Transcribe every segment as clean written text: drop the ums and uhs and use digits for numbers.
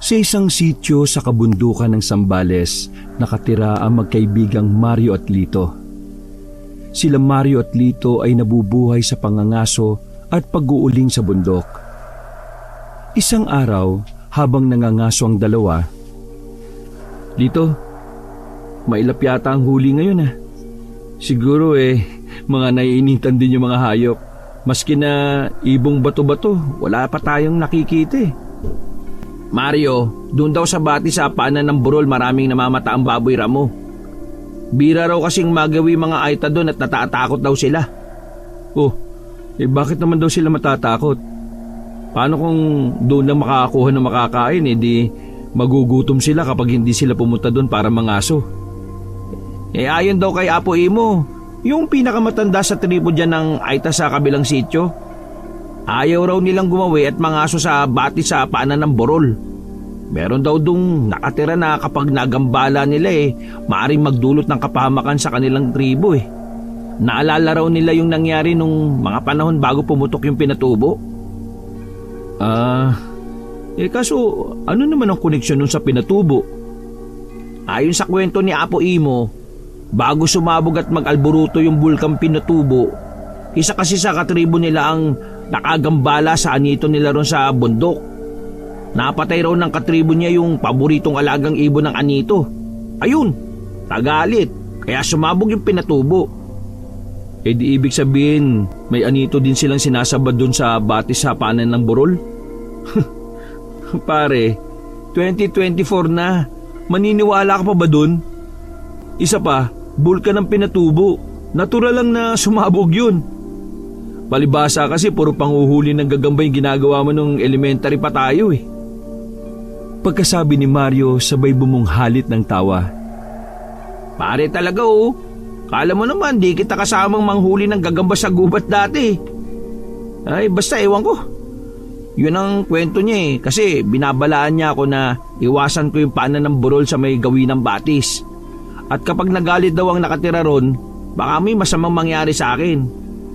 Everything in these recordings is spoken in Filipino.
Sa isang sityo sa kabundukan ng Zambales, nakatira ang magkaibigang Mario at Lito. Sila Mario at Lito ay nabubuhay sa pangangaso at pag-uuling sa bundok. Isang araw, habang nangangaso ang dalawa, "Lito, mailap yata ang huli ngayon ah. Siguro mga naiinitan din yung mga hayop. Maski na ibong bato-bato, wala pa tayong nakikita eh." "Mario, doon daw sa bati sa paanan ng burol maraming namamata ang baboy ramo. Bira raw kasing magawi mga aita doon at natatakot daw sila." "Oh, bakit naman daw sila matatakot? Paano kung doon lang makakakuha ng makakain, di magugutom sila kapag hindi sila pumunta doon para mangaso?" Ayon daw kay Apo Imo, yung pinakamatanda sa tribo dyan ng aita sa kabilang sityo, ayaw raw nilang gumawi at mangaso sa bati sa paanan ng burol. Meron daw dung nakatira na kapag nagambala nila maaring magdulot ng kapahamakan sa kanilang tribo eh. Naalala raw nila yung nangyari nung mga panahon bago pumutok yung pinatubo. Kaso ano naman ang koneksyon nun sa pinatubo? Ayon sa kwento ni Apo Imo, bago sumabog at mag-alboruto yung bulkang pinatubo, isa kasi sa katribo nila ang nakagambala sa anito nila ron sa bundok. Napatay raw ng katribo niya yung paboritong alagang ibon ng anito. Ayun, tagalit, kaya sumabog yung pinatubo. Di ibig sabihin may anito din silang sinasabad dun sa bati sa paanan ng burol? Pare, 2024 na, maniniwala ka pa ba dun? Isa pa, bulkan ng pinatubo, natural lang na sumabog yun. Palibasa kasi puro panguhuli ng gagamba yung ginagawa mo nung elementary pa tayo eh. Pagkasabi ni Mario, sabay bumunghalit ng tawa. Pare talaga oh, kala mo naman di kita kasamang manghuli ng gagamba sa gubat dati. Ay basta ewan ko. Yun ang kwento niya kasi binabalaan niya ako na iwasan ko yung paanan ng burol sa may gawin ng batis. At kapag nagalit daw ang nakatira ron, baka may masamang mangyari sa akin.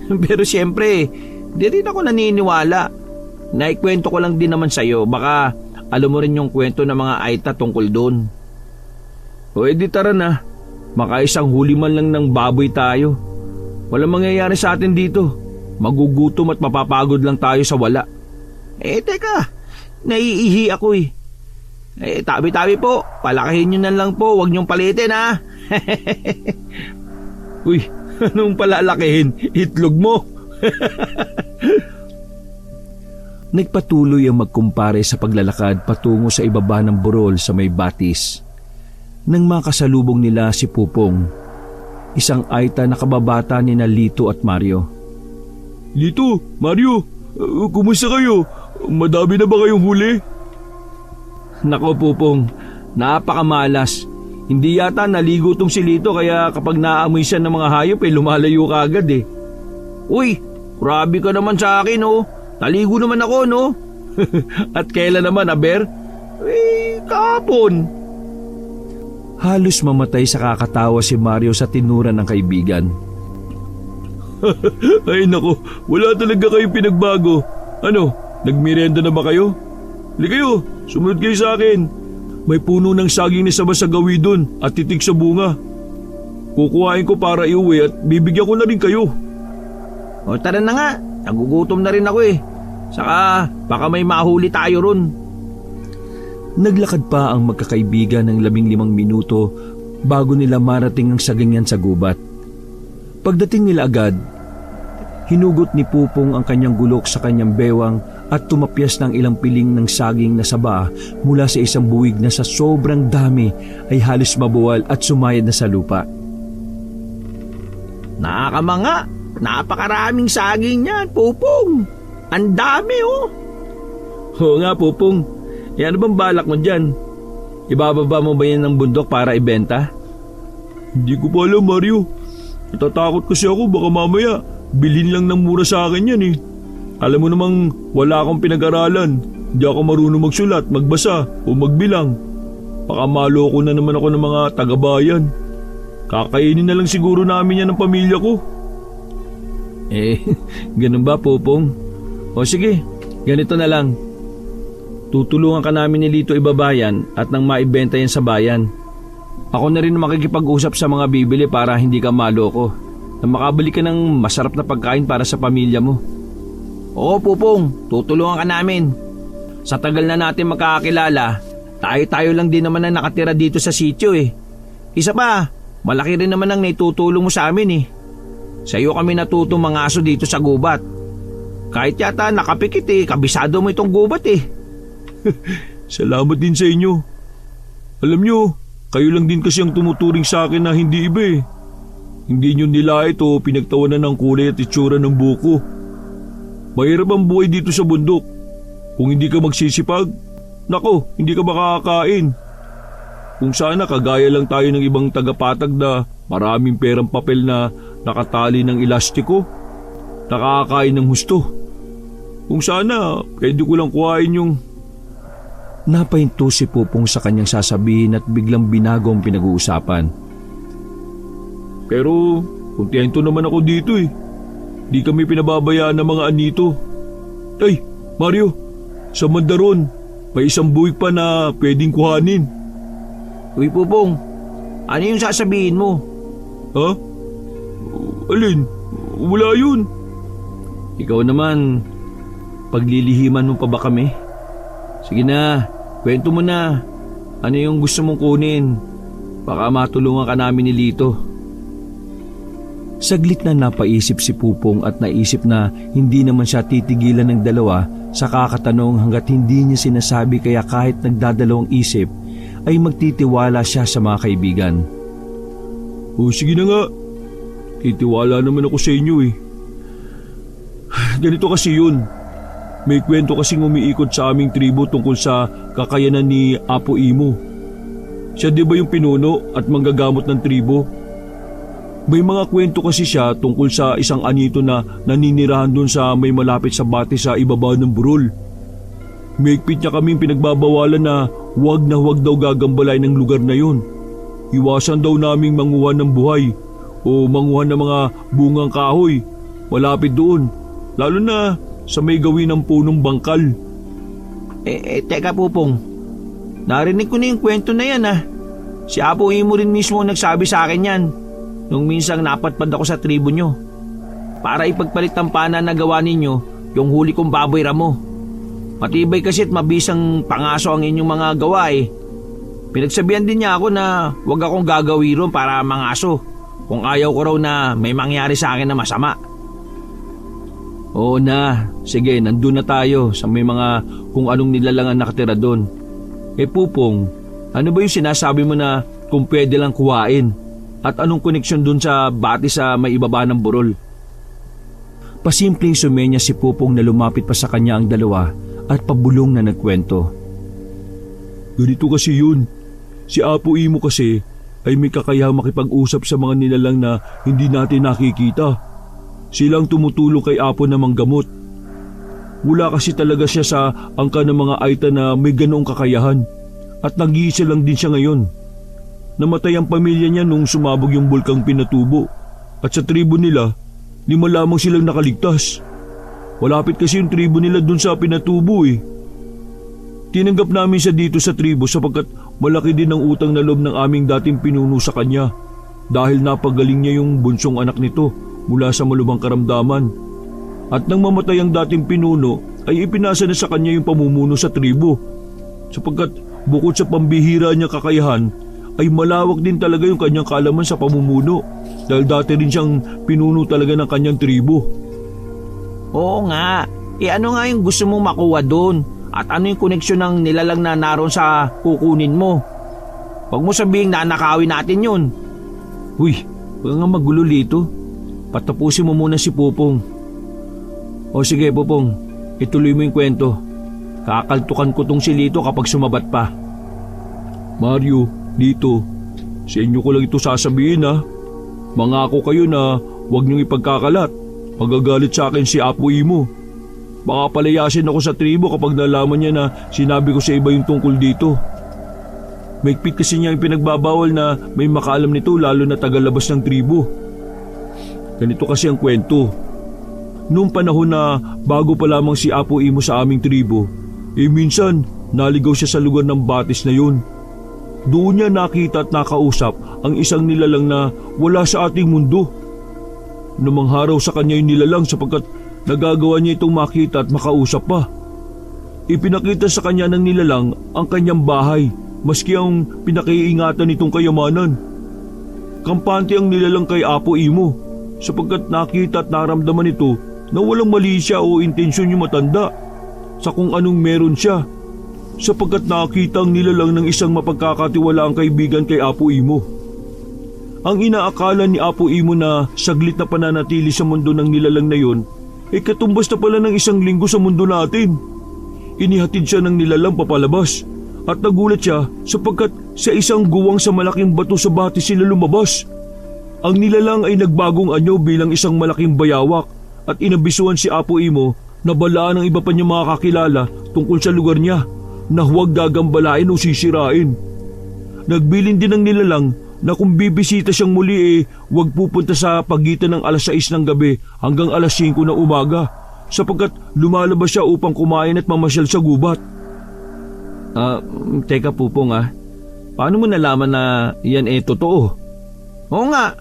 Pero siyempre, di rin ako naniniwala. Naikwento ko lang din naman sa'yo, baka alam mo rin yung kwento ng mga aita tungkol doon. O edi tara na, makaisang huli man lang ng baboy tayo. Walang mangyayari sa atin dito. Magugutom at mapapagod lang tayo sa wala. Teka, naiihi ako eh. Tabi-tabi po, palakahin nyo na lang po, huwag nyong palitin ha. Uy, anong palalakihin? Itlog mo? Nagpatuloy ang magkumpare sa paglalakad patungo sa ibaba ng burol sa may batis. Nang makasalubong nila si Pupong, isang aita na kababata ni Lito at Mario. Lito, Mario, kumusta kayo? Madami na ba kayong huli? Nako Pupong, napakamalas. Hindi yata naligo tong si Lito kaya kapag naamoy siya ng mga hayop lumalayo ka agad eh. Uy, grabe ka naman sa akin oh. Naligo naman ako no. At kailan naman Aber? Kahapon. Halos mamatay sa kakatawa si Mario sa tinura ng kaibigan. Ay nako, wala talaga kayong pinagbago. Ano, nagmerienda na ba kayo? Hindi kayo, sumunod kayo sa akin. May puno ng saging ni Saba sa gawi dun at titig sa bunga. Kukuhain ko para iuwi at bibigyan ko na rin kayo. O tara na nga, nagugutom na rin ako eh. Saka baka may mahuli tayo ron. Naglakad pa ang magkakaibigan ng 15 minuto bago nila marating ang sagingan sa gubat. Pagdating nila agad, hinugot ni Pupong ang kanyang gulok sa kanyang bewang at tumapyas ng ilang piling ng saging na saba mula sa isang buwig na sa sobrang dami ay halos mabuwal at sumayad na sa lupa. Nakakamanga, napakaraming saging yan, Pupong. Ang dami oh. Oo nga Pupong, ano bang balak mo dyan? Ibababa mo ba yan ng bundok para ibenta? Hindi ko pa alam Mario. Natatakot kasi ako baka mamaya bilhin lang ng mura sa akin yan eh. Alam mo namang wala akong pinag-aralan. Hindi ako marunong magsulat, magbasa o magbilang. Baka maloko na naman ako ng mga taga-bayan. Kakainin na lang siguro namin yan ng pamilya ko. Ganun ba Pupong? O sige, ganito na lang. Tutulungan ka namin ni Lito ibabayan at nang maibenta yan sa bayan. Ako na rin makikipag-usap sa mga bibili para hindi ka maloko na makabili ka ng masarap na pagkain para sa pamilya mo. Oo, Pupong, tutulungan ka namin. Sa tagal na natin magkakakilala, tayo-tayo lang din naman ang nakatira dito sa sitio eh. Isa pa, malaki rin naman ang naitutulong mo sa amin eh. Sa iyo kami natutong mga aso dito sa gubat. Kahit yata nakapikit eh, kabisado mo itong gubat eh. Salamat din sa inyo. Alam nyo, kayo lang din kasi ang tumuturing sa akin na hindi iba eh. Hindi nyo nilait o pinagtawanan ng kulay at itsura ng buko. Mahirap ang buhay dito sa bundok. Kung hindi ka magsisipag, nako, hindi ka makakakain. Kung sana kagaya lang tayo ng ibang tagapatag na maraming perang papel na nakatali ng elastiko, nakakakain ng husto. Kung sana, pwede ko lang kuhain yung... Napahinto si Pupong sa kanyang sasabihin at biglang binago ang pinag-uusapan. Pero, kontento naman ako dito eh. Di kami pinababayaan ng mga anito. Ay, Mario, sa Mandaron, may isang buwig pa na pwedeng kuhanin. Uy, Pupong, ano yung sasabihin mo? Ha? Alin? Wala yun. Ikaw naman, paglilihiman mo pa ba kami? Sige na, kwento mo na. Ano yung gusto mong kunin? Baka matulungan ka namin ni Lito. Saglit na napaisip si Pupong at naisip na hindi naman siya titigilan ng dalawa sa kakatanong hanggat hindi niya sinasabi, kaya kahit nagdadalawang isip ay magtitiwala siya sa mga kaibigan. O sige na nga, titiwala naman ako sa inyo eh. Ganito kasi yun. May kwento kasing umiikot sa aming tribo tungkol sa kakayanan ni Apo Imo. Siya di ba yung pinuno at manggagamot ng tribo? May mga kwento kasi siya tungkol sa isang anito na naninirahan dun sa may malapit sa bati sa ibaba ng burol. Mahigpit niya kaming pinagbabawalan na huwag daw gagambalay ng lugar na yun. Iwasan daw naming manguha ng buhay o manguha ng mga bungang kahoy malapit doon, lalo na sa may gawin ng punong bangkal. Teka Pupong, narinig ko na yung kwento na yan ah. Si Apo Imo rin mismo nagsabi sa akin yan nung minsang napatpad ako sa tribo nyo para ipagpalit ang pana na gawa ninyo yung huli kong baboy ramo. Matibay kasi at mabisang pangaso ang inyong mga gawa eh. Pinagsabihan din niya ako na huwag akong gagawi ron para mangaso kung ayaw ko raw na may mangyari sa akin na masama. Oo na, sige, nandun na tayo sa may mga kung anong nilalangan nakatira doon. Pupong, ano ba yung sinasabi mo na kung pwede lang kuhain? At anong koneksyon doon sa bati sa may ibaba ng burol? Pasimpleng sumenya si Pupong na lumapit pa sa kanya ang dalawa at pabulong na nagkwento. Ganito kasi yun. Si Apo Imo kasi ay may kakayahang makipag-usap sa mga nilalang na hindi natin nakikita. Silang tumutulong kay Apo na manggamot. Wala kasi talaga siya sa angka ng mga Aita na may ganoong kakayahan. At nag-iisa lang din siya ngayon. Namatay ang pamilya niya nung sumabog yung bulkang Pinatubo. At sa tribo nila, 5 lamang silang nakaligtas. Malapit kasi yung tribo nila dun sa Pinatubo eh. Tinanggap namin siya dito sa tribo sapagkat malaki din ang utang na loob ng aming dating pinuno sa kanya. Dahil napagaling niya yung bunsong anak nito mula sa malubhang karamdaman. At nang mamatay ang dating pinuno ay ipinasa na sa kanya yung pamumuno sa tribo. Sapagkat bukod sa pambihira niya kakayahan, ay malawak din talaga yung kanyang kaalaman sa pamumuno dahil dati rin siyang pinuno talaga ng kanyang tribo. Oo nga, ano nga yung gusto mong makuha doon? At ano yung koneksyon ng nilalang na naroon sa kukunin mo? Huwag mo sabihing nanakawin natin yun. Uy, huwag nga magulo Lito. Patapusin mo muna si Pupong. O sige Pupong, ituloy mo yung kwento. Kakaltukan ko tong si Lito kapag sumabat pa. Mario, Lito, sa inyo ko lang ito sasabihin ha. Mangako kayo na huwag niyong ipagkakalat. Magagalit sa akin si Apo Imo. Baka palayasin ako sa tribo kapag nalaman niya na sinabi ko sa iba yung tungkol dito. Mahigpit kasi niya yung pinagbabawal na may makaalam nito lalo na tagalabas ng tribo. Ganito kasi ang kwento. Noong panahon na bago pa lamang si Apo Imo sa aming tribo, minsan naligaw siya sa lugar ng batis na yun. Doon niya nakita at nakausap ang isang nilalang na wala sa ating mundo. Namangharaw sa kanya yung nilalang sapagkat nagagawa niya itong makita at makausap pa. Ipinakita sa kanya ng nilalang ang kanyang bahay, maski ang pinakiingatan nitong kayamanan. Kampante ang nilalang kay Apo Imo sapagkat nakita at naramdaman ito na walang mali siya o intensyon yung matanda sa kung anong meron siya, sapagkat nakita ang nilalang ng isang mapagkakatiwalaang kaibigan kay Apo Imo. Ang inaakala ni Apo Imo na saglit na pananatili sa mundo ng nilalang na yon ay katumbas na pala ng isang linggo sa mundo natin. Inihatid siya ng nilalang papalabas at nagulat siya sapagkat sa isang guwang sa malaking bato sa batis sila lumabas. Ang nilalang ay nagbagong anyo bilang isang malaking bayawak at inabisuan si Apo Imo na balaan ng iba pa niya mga kakilala tungkol sa lugar niya na huwag gagambalain o sisirain. Nagbilin din ng nilalang na kung bibisita siyang muli huwag pupunta sa pagitan ng alas 6 ng gabi hanggang alas 5 ng umaga sapagkat lumalabas siya upang kumain at mamasyal sa gubat. Teka Pupong paano mo nalaman na yan totoo? Oo nga,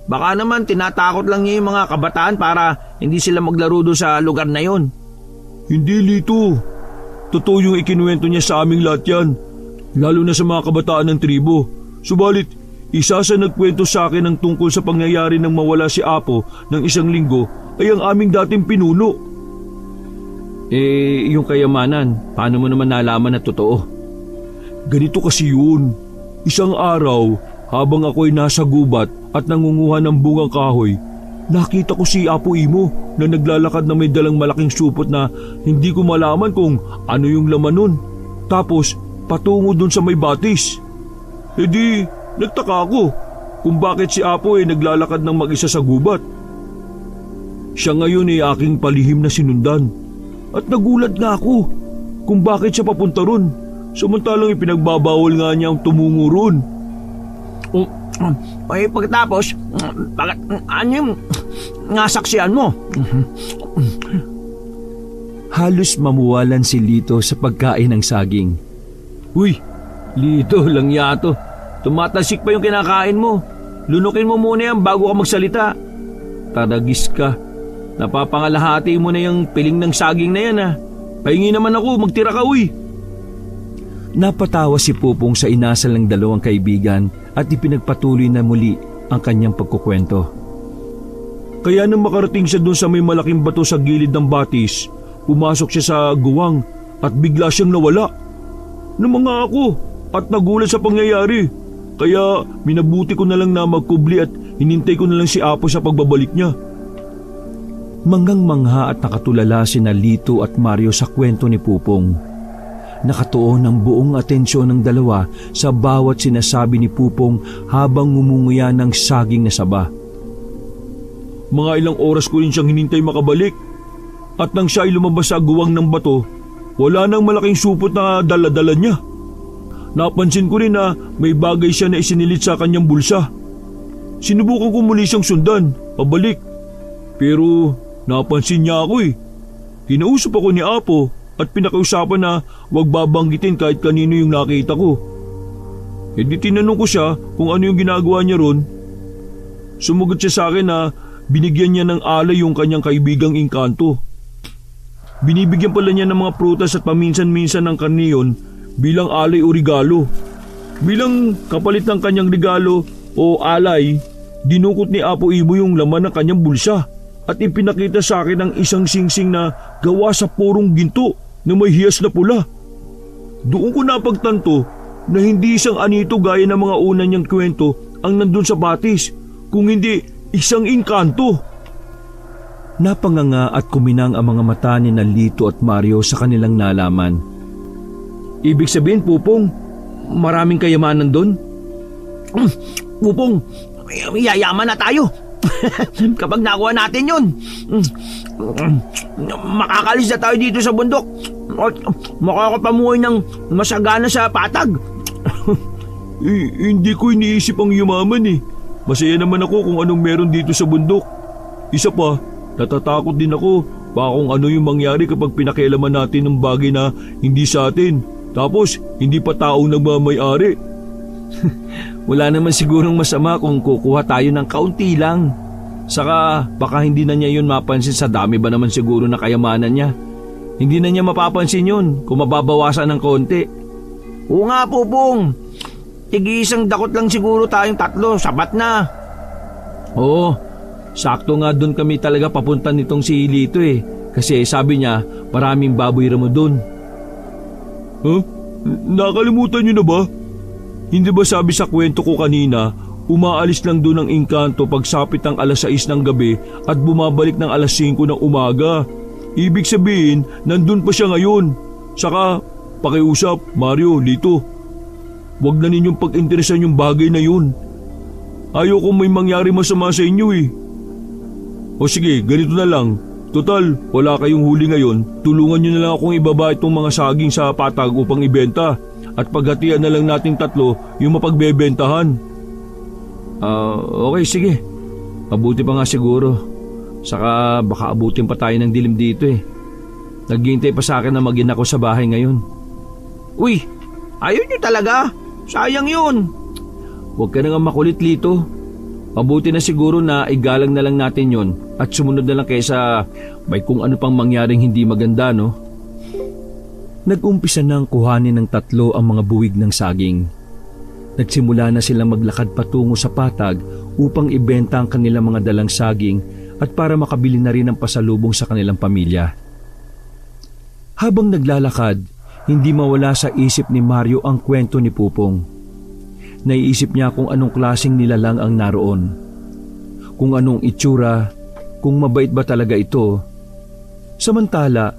baka naman tinatakot lang niya yung mga kabataan para hindi sila maglaro doon sa lugar na yon. Hindi, Lito. Totoo yung ikinuwento niya sa aming lahat yan, lalo na sa mga kabataan ng tribo. Subalit, isa sa nagkwento sa akin ng tungkol sa pangyayari nang mawala si Apo ng isang linggo ay ang aming dating pinuno. Yung kayamanan, paano mo naman nalaman na totoo? Ganito kasi yun. Isang araw, habang ako'y nasa gubat at nangunguha ng bungang kahoy, nakita ko si Apo Imo na naglalakad na may dalang malaking supot na hindi ko malaman kung ano yung laman nun. Tapos, patungo dun sa may batis. Nagtaka ako kung bakit si Apo naglalakad ng mag-isa sa gubat. Siya ngayon aking palihim na sinundan. At nagulat nga ako kung bakit siya papunta ron, samantalang ipinagbabawal nga niya ang tumungo ron. Pagkatapos, ano yung nasaksihan mo? Halos mamuwalan si Lito sa pagkain ng saging. Uy, Lito lang yato. Tumatasik pa yung kinakain mo. Lunukin mo muna yan bago ka magsalita. Taragis ka. Napapangalahati mo na yung piling ng saging na yan Pahingi naman ako, magtira ka uy. Napatawa si Pupong sa inasal ng dalawang kaibigan at ipinagpatuloy na muli ang kanyang pagkukwento. Kaya nang makarating siya doon sa may malaking bato sa gilid ng batis, pumasok siya sa guwang at bigla siyang nawala. Namanga ako at nagulat sa pangyayari. Kaya minabuti ko na lang na magkubli at hinintay ko na lang si Apo sa pagbabalik niya. Manggang-mangha at nakatulala sina Lito at Mario sa kwento ni Pupong. Nakatuon ang buong atensyon ng dalawa sa bawat sinasabi ni Pupong habang ngumunguya ng saging na saba. Mga ilang oras ko rin siyang hinintay makabalik. At nang siya ay lumabas sa guwang ng bato, wala nang malaking supot na dala-dala niya. Napansin ko rin na may bagay siya na isinilit sa kanyang bulsa. Sinubukan ko muli siyang sundan, pabalik. Pero napansin niya ako Kinausap ako ni Apo at pinakausapan na huwag babanggitin kahit kanino yung nakita ko. Di tinanong ko siya kung ano yung ginagawa niya ron. Sumagot siya sa akin na binigyan niya ng alay yung kanyang kaibigang Engkanto. Binibigyan pala niya ng mga prutas at paminsan-minsan ng karniyon bilang alay o regalo. Bilang kapalit ng kanyang regalo o alay, dinukot ni Apo Imo yung laman ng kanyang bulsa at ipinakita sa akin ang isang singsing na gawa sa purong ginto na may hiyas na pula. Doon ko napagtanto na hindi isang anito gaya ng mga una niyang kwento ang nandun sa batis, kung hindi isang engkanto. Napanganga at kuminang ang mga mata ni Lito at Mario sa kanilang nalaman. Ibig sabihin, Pupong, maraming kayamanan doon? Pupong, yayaman na tayo. Kapag nakuha natin yun, makakalis na tayo dito sa bundok at makakapamuhay ng masagana sa patag. Hindi ko iniisip ang yumaman Masaya naman ako kung anong meron dito sa bundok. Isa pa, natatakot din ako baka kung ano yung mangyari kapag pinakialaman natin ng bagay na hindi sa atin Tapos hindi pa taong nagmamay-ari. Wala naman sigurong masama kung kukuha tayo ng kaunti lang. Saka baka hindi na niya yun mapansin sa dami ba naman siguro na kayamanan niya. Hindi na niya mapapansin yun kung mababawasan ng konti. Oo nga, Pupong. Tig-isang dakot lang siguro tayong 3, sapat na. Oo, sakto nga doon kami talaga papunta nitong si Lito eh. Kasi sabi niya, maraming baboy ramo doon. Huh? Nakalimutan niyo na ba? Hindi ba sabi sa kwento ko kanina, umaalis lang doon ang engkanto pagsapit ng alas 6 ng gabi at bumabalik ng alas 5 ng umaga. Ibig sabihin, nandun pa siya ngayon. Saka, pakiusap, Mario, Lito. Huwag na ninyong pag-interesan yung bagay na yun. Ayoko may mangyari masama sa inyo eh. O sige, ganito na lang. Total, wala kayong huli ngayon. Tulungan nyo na lang akong ibaba itong mga saging sa patag upang ibenta. At paghatian na lang nating 3 yung mapagbebentahan. Okay, sige. Mabuti pa nga siguro. Saka baka abutin pa tayo ng dilim dito eh. Naghihintay pa sa akin na mag-ina ko sa bahay ngayon. Uy, ayaw nyo talaga. Sayang yun. Huwag ka na nga makulit, Lito. Mabuti na siguro na igalang na lang natin yon at sumunod na lang kaysa may kung ano pang mangyaring hindi maganda, no? Nag-umpisa nang kuhanin ng 3 ang mga buwig ng saging. Nagsimula na silang maglakad patungo sa patag upang ibenta ang kanilang mga dalang saging at para makabili na rin ng pasalubong sa kanilang pamilya. Habang naglalakad, hindi mawala sa isip ni Mario ang kwento ni Pupong. Naiisip niya kung anong klaseng nilalang ang naroon. Kung anong itsura, kung mabait ba talaga ito. Samantala,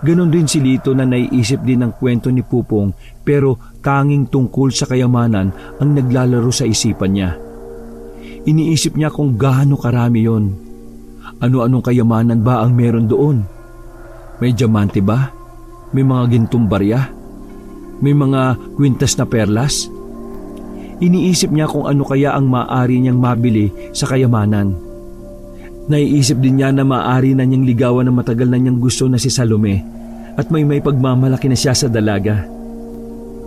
ganon din si Lito na naiisip din ang kwento ni Pupong pero tanging tungkol sa kayamanan ang naglalaro sa isipan niya. Iniisip niya kung gaano karami yon. Ano-anong kayamanan ba ang meron doon? May diamante ba? May mga gintong barya? May mga kwintas na perlas? Iniisip niya kung ano kaya ang maaari niyang mabili sa kayamanan. Naiisip din niya na maaari na niyang ligawan ng matagal na niyang gusto na si Salome at may pagmamalaki na siya sa dalaga.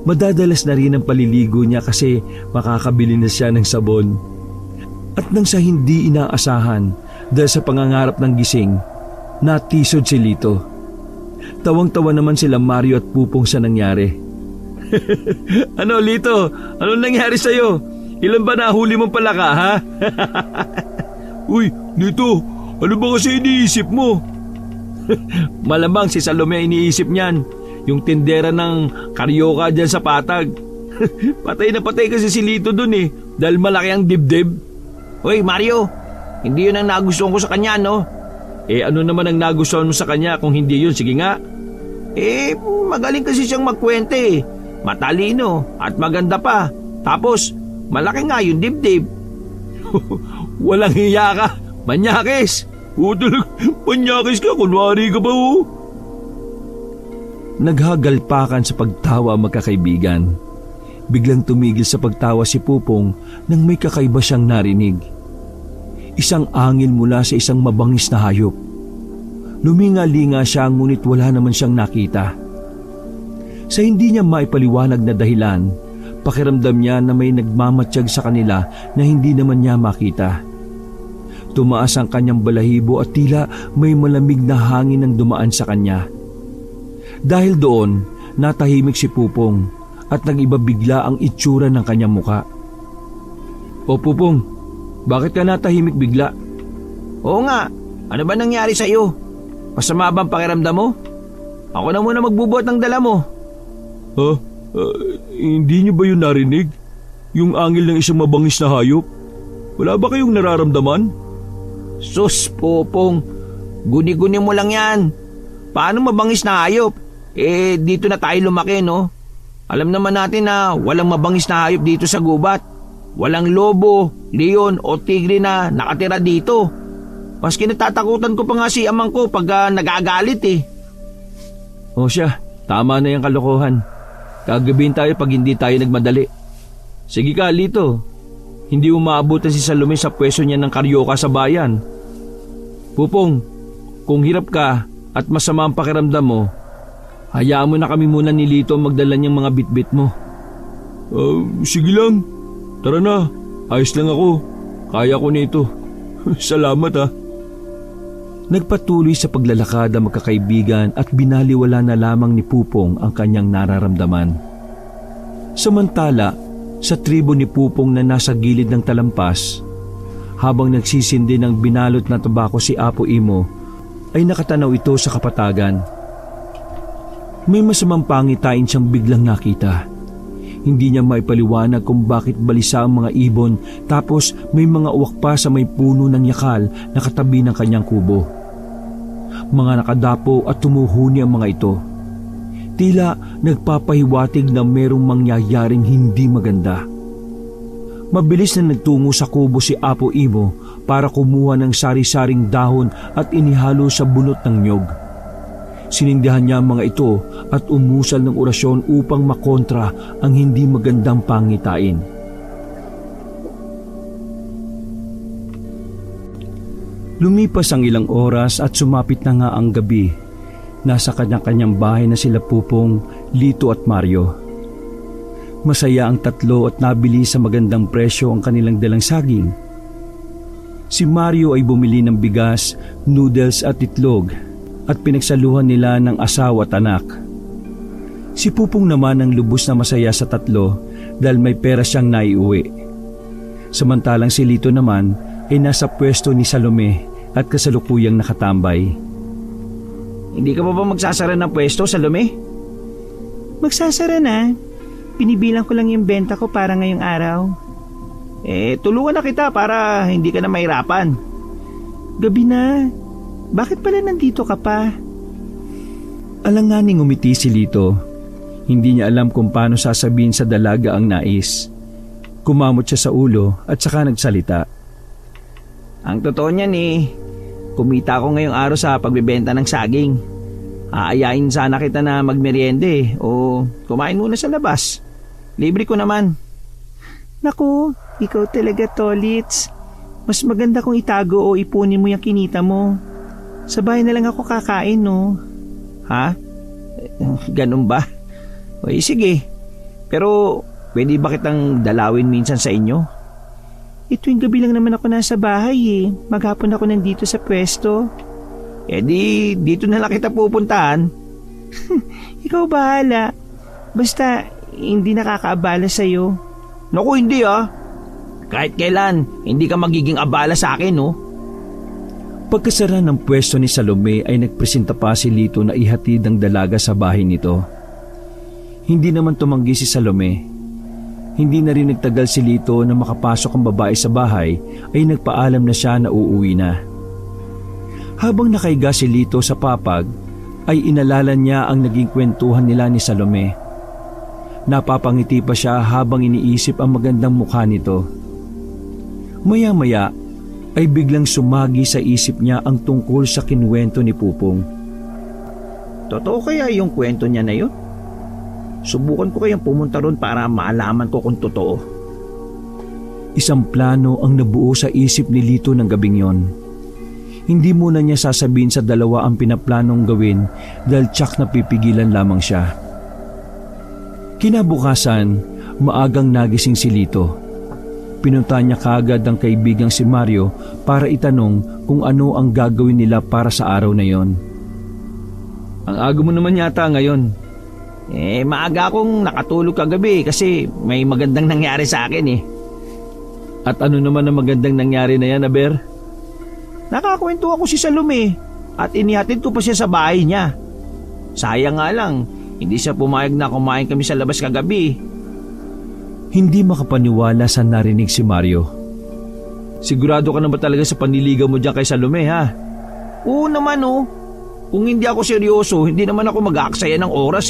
Madadalas na rin ang paliligo niya kasi makakabili na siya ng sabon. At nang sa hindi inaasahan dahil sa pangangarap ng gising, natisod si Lito. Tawang-tawa naman sila Mario at Pupong sa nangyari. Ano, Lito? Anong nangyari sa'yo? Ilan ba nahuli mong palaka, ha? Uy, Lito, ano ba kasi iniisip mo? Malamang si Salome iniisip niyan. Yung tindera ng karyoka dyan sa patag. Patay na patay kasi si Lito dun eh. Dahil malaki ang dibdib. Uy, Mario, hindi yun ang nagustuhan ko sa kanya, no? Ano naman ang nagustuhan mo sa kanya kung hindi yun? Sige nga. Magaling kasi siyang magkwente eh. Matalino at maganda pa. Tapos, malaki nga yung dibdib. Walang hiya ka. Manyakis. Talaga, manyakis ka. Kunwari ka ba oh? Naghagalpakan sa pagtawa magkakaibigan. Biglang tumigil sa pagtawa si Pupong nang may kakaiba siyang narinig. Isang angin mula sa isang mabangis na hayop. Luminga-linga siya ngunit wala naman siyang nakita. Sa hindi niya maipaliwanag na dahilan, pakiramdam niya na may nagmamatsyag sa kanila na hindi naman niya makita. Tumaas ang kanyang balahibo at tila may malamig na hangin ang dumaan sa kanya. Dahil doon, natahimik si Pupong at nag-iba bigla ang itsura ng kanyang muka. O Pupong, bakit ka natahimik bigla? Oo nga, ano ba nangyari sa iyo? Masama bang pakiramdam mo? Ako na muna magbubuhat ng dala mo. Hindi niyo ba yun narinig? Yung angil ng isang mabangis na hayop? Wala ba kayong nararamdaman? Sus, Pupong, guni-guni mo lang yan. Paano mabangis na hayop? Dito na tayo lumaki, no? Alam naman natin na walang mabangis na hayop dito sa gubat. Walang lobo, leon o tigre na nakatira dito. Maski natatakutan ko pa nga si amang ko pag nagagalit eh. O siya, tama na yung kalokohan. Gagabihin tayo pag hindi tayo nagmadali. Sige ka, Lito. Hindi umaabutan si Salome sa pwesto niya ng karyoka sa bayan. Pupong, kung hirap ka at masama ang pakiramdam mo, Hayaan mo na kami muna ni Lito magdala niyang mga bitbit mo. Sige lang. Tara na. Ayos lang ako. Kaya ko nito. Salamat ha. Nagpatuloy sa paglalakad ang magkakaibigan at binaliwala na lamang ni Pupong ang kanyang nararamdaman. Samantala, sa tribo ni Pupong na nasa gilid ng talampas, habang nagsisindi ng binalot na tabako si Apo Imo, ay nakatanaw ito sa kapatagan. May masamang pangitain siyang biglang nakita. Hindi niya maipaliwanag kung bakit balisa ang mga ibon, tapos may mga uwak pa sa may puno ng yakal na katabi ng kanyang kubo. Mga nakadapo at tumuhuni ang mga ito. Tila nagpapahiwatig na merong mangyayaring hindi maganda. Mabilis na nagtungo sa kubo si Apo Imo para kumuha ng sari-saring dahon at inihalo sa bunot ng nyog. Sinindihan niya ang mga ito at umusal ng orasyon upang makontra ang hindi magandang pangitain. Lumipas ang ilang oras at sumapit na nga ang gabi. Nasa kanya-kanyang bahay na sila Pupong, Lito at Mario. Masaya ang tatlo at nabili sa magandang presyo ang kanilang dalang saging. Si Mario ay bumili ng bigas, noodles at itlog at pinagsaluhan nila ng asawa at anak. Si Pupong naman ang lubos na masaya sa tatlo dahil may pera siyang naiuwi. Samantalang si Lito naman ay nasa pwesto ni Salome at kasalukuyang nakatambay. Hindi ka pa ba magsasara ng pwesto, Salome? Magsasara na. Pinibilang ko lang yung benta ko para ngayong araw. Tulungan na kita para hindi ka na mahirapan. Gabi na. Bakit pala nandito ka pa? Alanganing umiti si Lito. Hindi niya alam kung paano sasabihin sa dalaga ang nais. Kumamot siya sa ulo at saka nagsalita. Ang totoo niyan kumita ako ngayong araw sa pagbebenta ng saging. Aayain sana kita na magmeryende o kumain muna sa labas. Libre ko naman. Naku, ikaw talaga, Tolits. Mas maganda kung itago o ipunin mo yung kinita mo. Sa bahay na lang ako kakain, no? Ha? Ganun ba? O sige. Pero pwede ba kitang dalawin minsan sa inyo? Ituwing gabi lang naman ako nasa bahay Maghapon ako nandito sa pwesto. Dito na lang kita pupuntahan. Ikaw bahala. Basta hindi nakakaabala sa'yo. Naku, hindi Kahit kailan, hindi ka magiging abala sa akin, no? Pagkasara ng pwesto ni Salome ay nagpresenta pa si Lito na ihatid ang dalaga sa bahay nito. Hindi naman tumanggi si Salome. Hindi na rin nagtagal si Lito na makapasok ang babae sa bahay ay nagpaalam na siya na uuwi na. Habang nakaiga si Lito sa papag ay inalala niya ang naging kwentuhan nila ni Salome. Napapangiti pa siya habang iniisip ang magandang mukha nito. Maya-maya ay biglang sumagi sa isip niya ang tungkol sa kinuwento ni Pupong. Totoo kaya yung kwento niya na yun? Subukan ko kayang pumunta ron para maalaman ko kung totoo. Isang plano ang nabuo sa isip ni Lito ng gabing yon. Hindi muna niya sasabihin sa dalawa ang pinaplanong gawin dahil tsak na pipigilan lamang siya. Kinabukasan, maagang nagising si Lito. Pinunta niya kaagad ang kaibigang si Mario para itanong kung ano ang gagawin nila para sa araw na yon. Ang aga mo naman yata ngayon. Maaga akong nakatulog kagabi kasi may magandang nangyari sa akin At ano naman ang magandang nangyari na yan, Aber? Nakakwento ako si Salome at inihatid ko pa siya sa bahay niya. Sayang nga lang, hindi siya pumayag na kumain kami sa labas kagabi. Hindi makapaniwala sa narinig si Mario. Sigurado ka na ba talaga sa panliligaw mo dyan kay Salome, ha? Oo naman, Kung hindi ako seryoso, hindi naman ako mag-aaksaya ng oras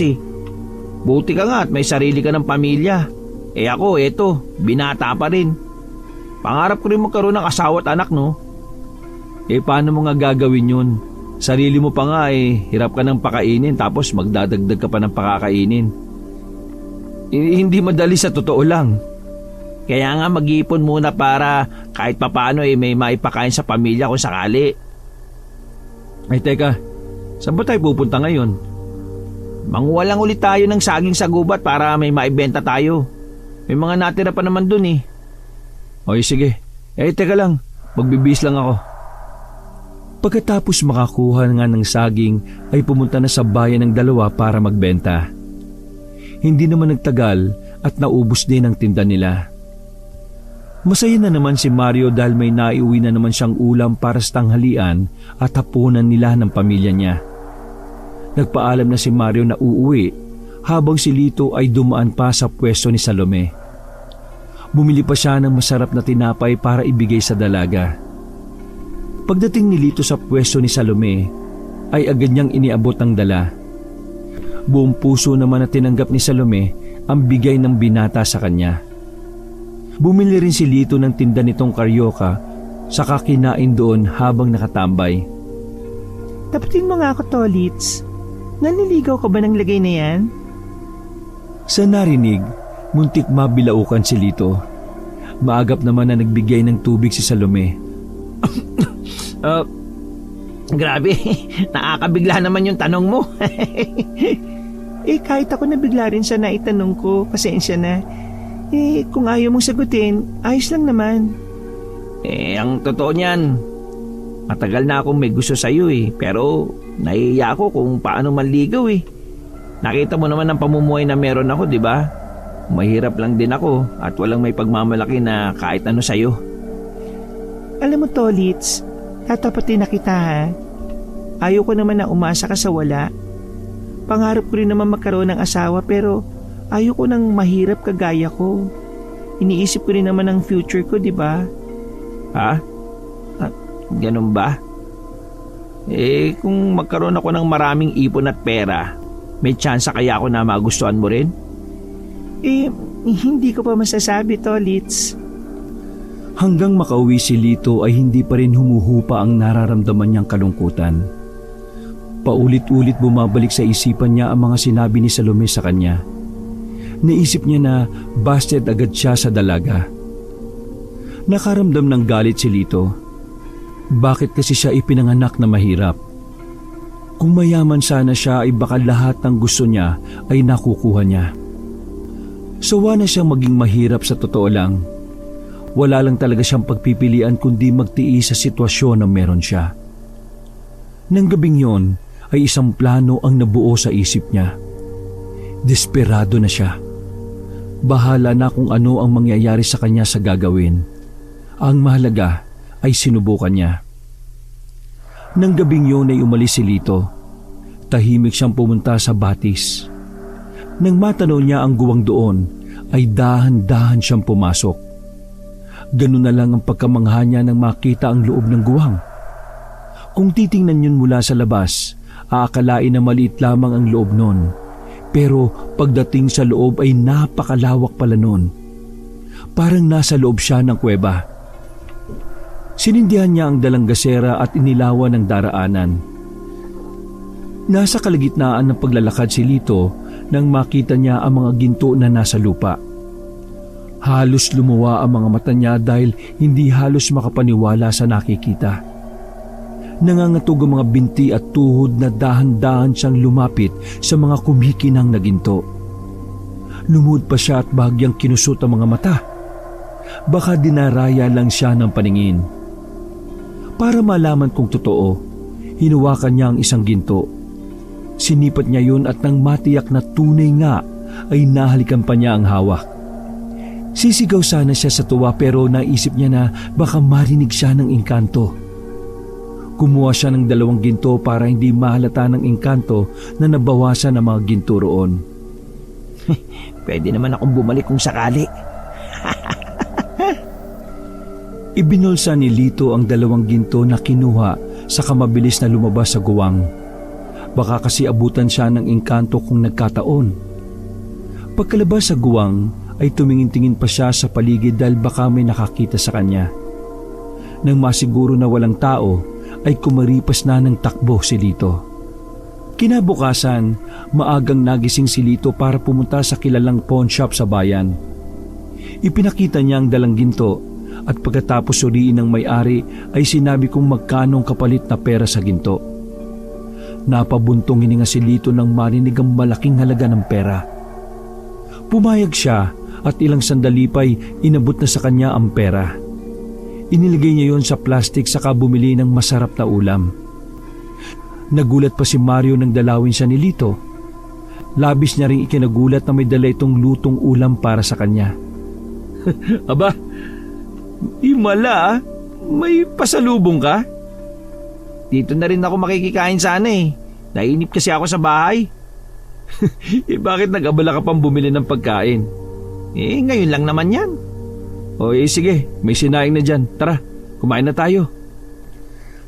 Buti ka nga at may sarili ka ng pamilya. Ako, binata pa rin. Pangarap ko rin magkaroon ng asawa at anak, no? Paano mo nga gagawin yun? Sarili mo pa nga hirap ka ng pakainin tapos magdadagdag ka pa ng pakakainin. Hindi madali sa totoo lang. Kaya nga mag-iipon muna para kahit papaano may maipakain sa pamilya kung sakali. Teka, saan ba tayo pupunta ngayon? Manguha lang ulit tayo ng saging sa gubat para may maibenta tayo. May mga natira pa naman dun eh. Oy, sige. Teka lang. Magbibis lang ako. Pagkatapos makakuha nga ng saging ay pumunta na sa bayan ng dalawa para magbenta. Hindi naman nagtagal at naubos din ang tinda nila. Masaya na naman si Mario dahil may naiuwi na naman siyang ulam para sa tanghalian at hapunan nila ng pamilya niya. Nagpaalam na si Mario na uuwi habang si Lito ay dumaan pa sa pwesto ni Salome. Bumili pa siya ng masarap na tinapay para ibigay sa dalaga. Pagdating ni Lito sa pwesto ni Salome ay agad niyang iniabot ang dala. Buong puso naman na tinanggap ni Salome ang bigay ng binata sa kanya. Bumili rin si Lito ng tinda nitong karyoka saka kinain doon habang nakatambay. Tapatin mo nga ako, Tolits. Naniligaw ka ba ng lagay na yan? Sa narinig, muntik mabilaukan si Lito. Maagap naman na nagbigay ng tubig si Salome. Grabe, nakakabigla naman yung tanong mo. Kahit ako nabigla rin siya na itanong ko, pasensya na. Kung ayaw mong sagutin, ayos lang naman. Ang totoo niyan, matagal na akong may gusto sa'yo pero nahihiya ako kung paano manligaw Nakita mo naman ang pamumuhay na meron ako, di ba? Mahirap lang din ako at walang may pagmamalaki na kahit ano sa'yo. Alam mo, Tolits, tatapatin na kita ha. Ayaw ko naman na umasa ka sa wala. Pangarap ko rin naman magkaroon ng asawa pero ayaw ko nang mahirap kagaya ko. Iniisip ko rin naman ang future ko, di ba? Ha? Ganun ba? Kung magkaroon ako ng maraming ipon at pera, may tsansa kaya ako na magustuhan mo rin? Hindi ko pa masasabi, Tolits. Hanggang makauwi si Lito ay hindi pa rin humuhupa ang nararamdaman niyang kalungkutan. Paulit-ulit bumabalik sa isipan niya ang mga sinabi ni Salome sa kanya. Naisip niya na busted agad siya sa dalaga. Nakaramdam ng galit si Lito. Bakit kasi siya ipinanganak na mahirap? Kung mayaman sana siya ay baka lahat ng gusto niya ay nakukuha niya. Sawa na siyang maging mahirap sa totoo lang. Wala lang talaga siyang pagpipilian kundi magtiis sa sitwasyon na meron siya. Nang gabing yon ay isang plano ang nabuo sa isip niya. Desperado na siya. Bahala na kung ano ang mangyayari sa kanya sa gagawin. Ang mahalaga ay sinubukan niya. Nang gabing yun ay umalis si Lito. Tahimik siyang pumunta sa batis. Nang matanaw niya ang guwang doon, ay dahan-dahan siyang pumasok. Ganun na lang ang pagkamangha niya nang makita ang loob ng guwang. Kung titingnan yun mula sa labas, aakalain na maliit lamang ang loob nun. Pero pagdating sa loob ay napakalawak pala nun. Parang nasa loob siya ng kuweba. Sinindihan niya ang dalanggasera at inilawan ng daraanan. Nasa kalagitnaan ng paglalakad si Lito nang makita niya ang mga ginto na nasa lupa. Halos lumuwa ang mga mata niya dahil hindi halos makapaniwala sa nakikita. Nangangatog ang mga binti at tuhod na dahan-dahan siyang lumapit sa mga kumikinang na ginto. Lumuhod pa siya at bahagyang kinusot ang mga mata. Baka dinaraya lang siya ng paningin. Para malaman kung totoo, hinuwakan niya ang isang ginto. Sinipat niya yun at nang matiyak na tunay nga ay nahalikan pa niya ang hawak. Sisigaw sana siya sa tuwa pero naisip niya na baka marinig siya ng engkanto. Kumuha siya ng 2 ginto para hindi mahalata ng engkanto na nabawasan ang mga ginto roon. Pwede naman akong bumalik kung sakali. Ibinulsa ni Lito ang 2 ginto na kinuha saka mabilis na lumabas sa guwang. Baka kasi abutan siya ng engkanto kung nagkataon. Pagkalabas sa guwang ay tumingin-tingin pa siya sa paligid dahil baka may nakakita sa kanya. Nang masiguro na walang tao ay kumaripas na ng takbo si Lito. Kinabukasan, maagang nagising si Lito para pumunta sa kilalang pawn shop sa bayan. Ipinakita niya ang 2 ginto at pagkatapos suriin ng may-ari ay sinabi kung magkano ang kapalit na pera sa ginto. Napabuntong hininga si Lito nang marinig ang malaking halaga ng pera. Pumayag siya at ilang sandali pa'y inabot na sa kanya ang pera. Inilagay niya yon sa plastik saka bumili ng masarap na ulam. Nagulat pa si Mario nang dalawin siya ni Lito. Labis niya ring ikinagulat na may dala itong lutong ulam para sa kanya. Aba, himala, may pasalubong ka? Dito na rin ako makikikain sana eh. Nainip kasi ako sa bahay. Bakit nag-abala ka pang bumili ng pagkain? Ngayon lang naman yan. Sige, may sinaing na dyan. Tara, kumain na tayo.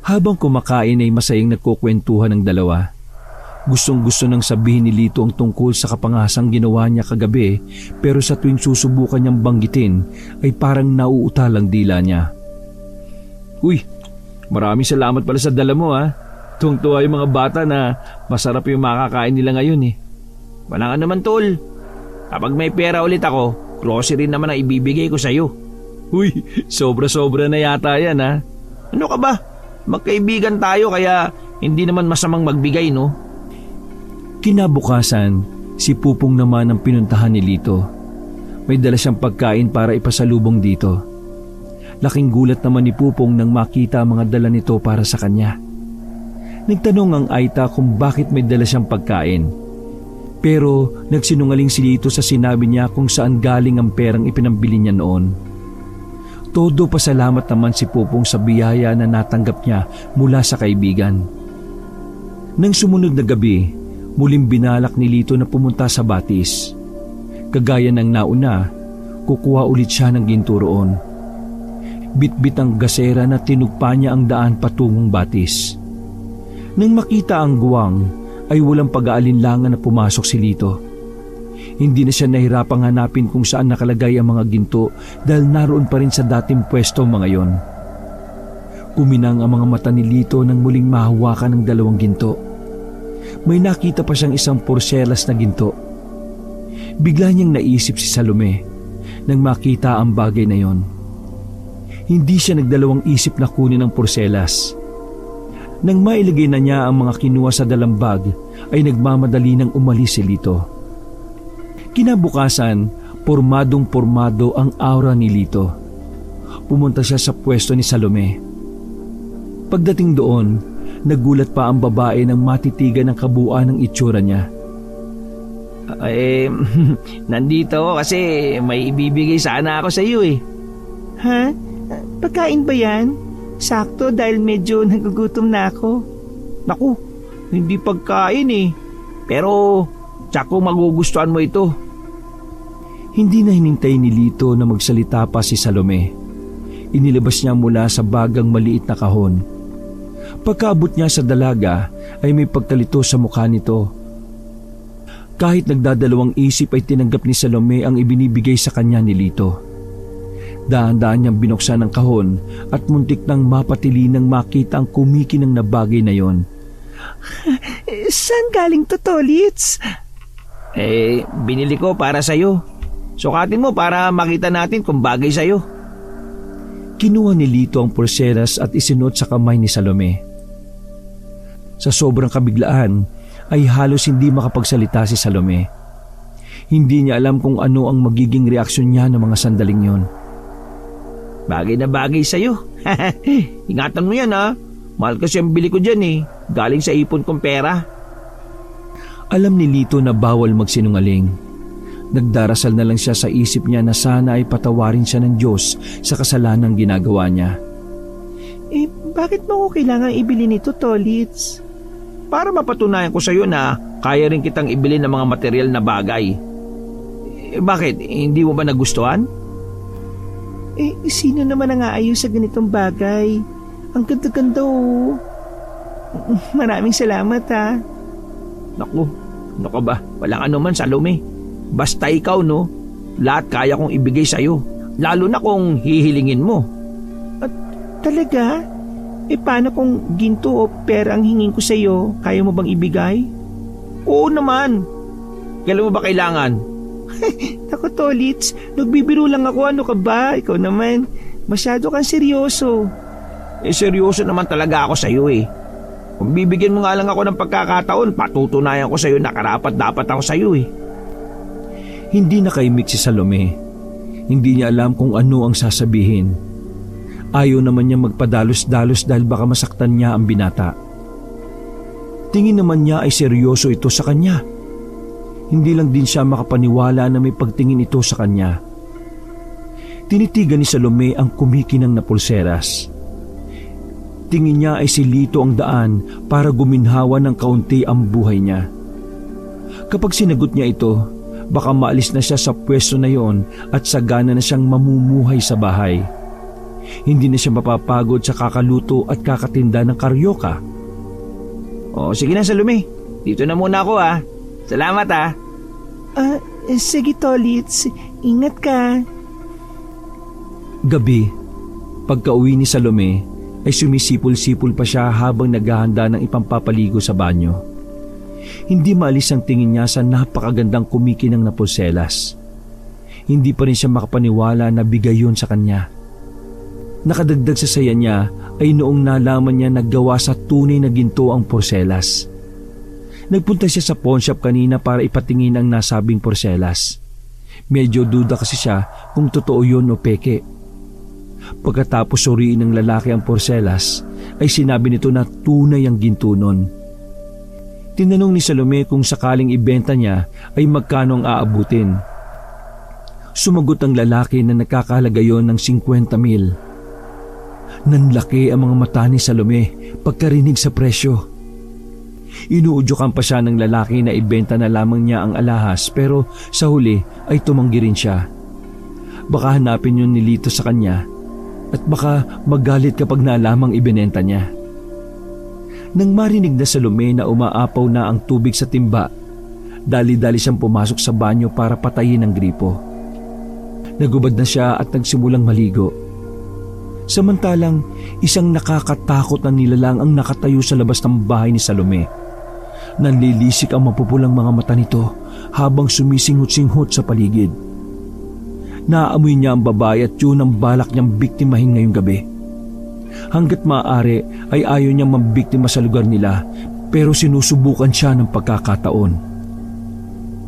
Habang kumakain ay masayang nagkukwentuhan ng dalawa. Gustong-gusto nang sabihin ni Lito ang tungkol sa kapangasang ginawa niya kagabi, pero sa tuwing susubukan niyang banggitin ay parang nauutal ang dila niya. Uy, maraming salamat pala sa dala mo ha. Tuwang-tuwa yung mga bata na masarap yung makakain nila ngayon eh. Wala nga naman tol. Kapag may pera ulit ako, grocery naman ang ibibigay ko sa'yo. Uy, sobra-sobra na yata yan ha. Ano ka ba? Magkaibigan tayo kaya hindi naman masamang magbigay no? Kinabukasan, si Pupong naman ang pinuntahan ni Lito. May dala siyang pagkain para ipasalubong dito. Laking gulat naman ni Pupong nang makita ang mga dala nito para sa kanya. Nagtanong ang Aita kung bakit may dala siyang pagkain. Pero nagsinungaling si Lito sa sinabi niya kung saan galing ang perang ipinambili niya noon. Todo pasalamat naman si Pupong sa biyaya na natanggap niya mula sa kaibigan. Nang sumunod na gabi, muling binalak ni Lito na pumunta sa Batis. Kagaya ng nauna, kukuha ulit siya ng ginto roon. Bitbit ang gasera na tinugpa niya ang daan patungong Batis. Nang makita ang guwang, ay walang pag-aalinlangan na pumasok si Lito. Hindi na siya nahirapang hanapin kung saan nakalagay ang mga ginto dahil naroon pa rin sa dating pwesto mga yon. Kuminang ang mga mata ni Lito nang muling mahawakan ng 2 ginto. May nakita pa siyang isang porselas na ginto. Bigla niyang naisip si Salome nang makita ang bagay na yon. Hindi siya nagdalawang isip na kunin ang porselas. Nang mailagay na niya ang mga kinuha sa dalambag, ay nagmamadali nang umalis si Lito. Kinabukasan, pormadong-pormado ang aura ni Lito. Pumunta siya sa pwesto ni Salome. Pagdating doon, nagulat pa ang babae nang matitigan ang kabuuan ng itsura niya. Nandito ako kasi may ibibigay sana ako sa iyo eh. Ha? Pagkain ba yan? Sakto dahil medyo nagugutom na ako. Naku, hindi pagkain eh. Pero tsako magugustuhan mo ito. Hindi na hinintay ni Lito na magsalita pa si Salome. Inilabas niya mula sa bagang maliit na kahon. Pagkaabot niya sa dalaga ay may pagkalito sa mukha nito. Kahit nagdadalawang isip ay tinanggap ni Salome ang ibinibigay sa kanya ni Lito. Dahan-dahan niyang binuksan ang kahon at muntik nang mapatili nang makita ang kumikinang na bagay na yon. Saan galing to, Tolits? Binili ko para sa'yo. Sukatin mo para makita natin kung bagay sa'yo. Kinuha ni Lito ang pulseras at isinuot sa kamay ni Salome. Sa sobrang kabiglaan ay halos hindi makapagsalita si Salome. Hindi niya alam kung ano ang magiging reaksyon niya ng mga sandaling yon. Bagay na bagay sa'yo. Ingatan mo yan ha. Mahal kasi ang bili ko dyan eh. Galing sa ipon kong pera. Alam ni Lito na bawal magsinungaling. Nagdarasal na lang siya sa isip niya na sana ay patawarin siya ng Diyos sa kasalanang ginagawa niya. Bakit mo ko kailangan ibili nito, Tolits? Para mapatunayan ko sa'yo na kaya rin kitang ibili ng mga material na bagay. Bakit? Hindi mo ba nagustuhan? Sino naman ang aayos sa ganitong bagay? Ang ganda-ganda oh. Maraming salamat ha. Naku, ano ka ba? Walang anuman, Salome. Basta ikaw no, lahat kaya kong ibigay sa'yo. Lalo na kung hihilingin mo. At talaga? Paano kung ginto o pera ang hingin ko sa'yo? Kaya mo bang ibigay? Oo naman. Kailan mo ba kailangan? Naku, Tolits, nagbibiro lang ako. Ano ka ba? Ikaw naman, masyado kang seryoso. Seryoso naman talaga ako sa'yo eh. Kung bibigyan mo nga lang ako ng pagkakataon, patutunayan ko sa'yo na karapat-dapat ako sa'yo eh. Hindi nakaimik si Salome. Hindi niya alam kung ano ang sasabihin. Ayaw naman niya magpadalos-dalos dahil baka masaktan niya ang binata. Tingin naman niya ay seryoso ito sa kanya. Hindi lang din siya makapaniwala na may pagtingin ito sa kanya. Tinitigan ni Salome ang kumikinang na pulseras. Tingin niya ay si Lito ang daan para guminhawa ng kaunti ang buhay niya. Kapag sinagot niya ito, baka maalis na siya sa pwesto na yon at sagana na siyang mamumuhay sa bahay. Hindi na siya mapapagod sa kakaluto at kakatinda ng karyoka. O sige na Salome, dito na muna ako ah. Salamat ah. Sige Tolits, ingat ka. Gabi, pagka-uwi ni Salome, ay sumisipol-sipol pa siya habang naghahanda ng ipampapaligo sa banyo. Hindi maalis ang tingin niya sa napakagandang kumikinang na pulselas. Hindi pa rin siya makapaniwala na bigay yun sa kanya. Nakadagdag sa saya niya ay noong nalaman niya naggawa sa tunay na ginto ang porselas. Nagpunta siya sa pawn shop kanina para ipatingin ang nasabing porselas. Medyo duda kasi siya kung totoo yun o peke. Pagkatapos suriin ng lalaki ang porselas, ay sinabi nito na tunay ang ginto nun. Tinanong ni Salome kung sakaling ibenta niya ay magkano ang aabutin. Sumagot ang lalaki na nakakahalaga yon ng 50,000. Nanlaki ang mga mata ni Salome pagkarinig sa presyo. Inuudyokan pa siya ng lalaki na ibenta na lamang niya ang alahas pero sa huli ay tumanggi rin siya. Baka hanapin yun ni Lito sa kanya at baka magalit kapag nalamang ibinenta niya. Nang marinig na Salome na umaapaw na ang tubig sa timba, dali-dali siyang pumasok sa banyo para patayin ang gripo. Nagubad na siya at nagsimulang maligo. Samantalang isang nakakatakot na nilalang ang nakatayo sa labas ng bahay ni Salome. Nanlilisik ang mapupulang mga mata nito habang sumisinghot-singhot sa paligid. Naaamoy niya ang babae at yun ang balak niyang biktimahin ngayong gabi. Hanggat maaari ay ayaw niyang mambiktima sa lugar nila pero sinusubukan siya ng pagkakataon.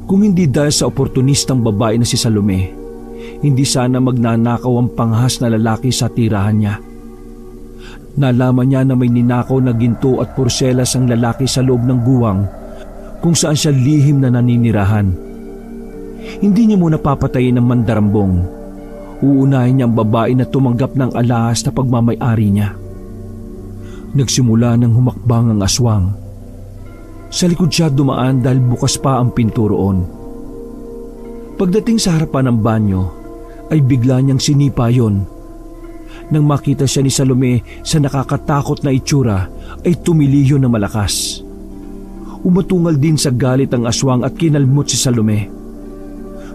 Kung hindi dahil sa oportunistang babae na si Salome, hindi sana magnanakaw ang panghas na lalaki sa tirahan niya. Nalaman niya na may ninakaw na ginto at porselas ang lalaki sa loob ng guwang kung saan siya lihim na naninirahan. Hindi niya muna papatayin ng mandarambong. Uunahin niya ang babae na tumanggap ng alahas na pagmamay-ari niya. Nagsimula ng humakbang ang aswang. Sa likod siya dumaan dahil bukas pa ang pinto roon. Pagdating sa harapan ng banyo, ay bigla niyang sinipa yon. Nang makita siya ni Salome sa nakakatakot na itsura, ay tumiliyo na malakas. Umatungal din sa galit ang aswang at kinalmot si Salome.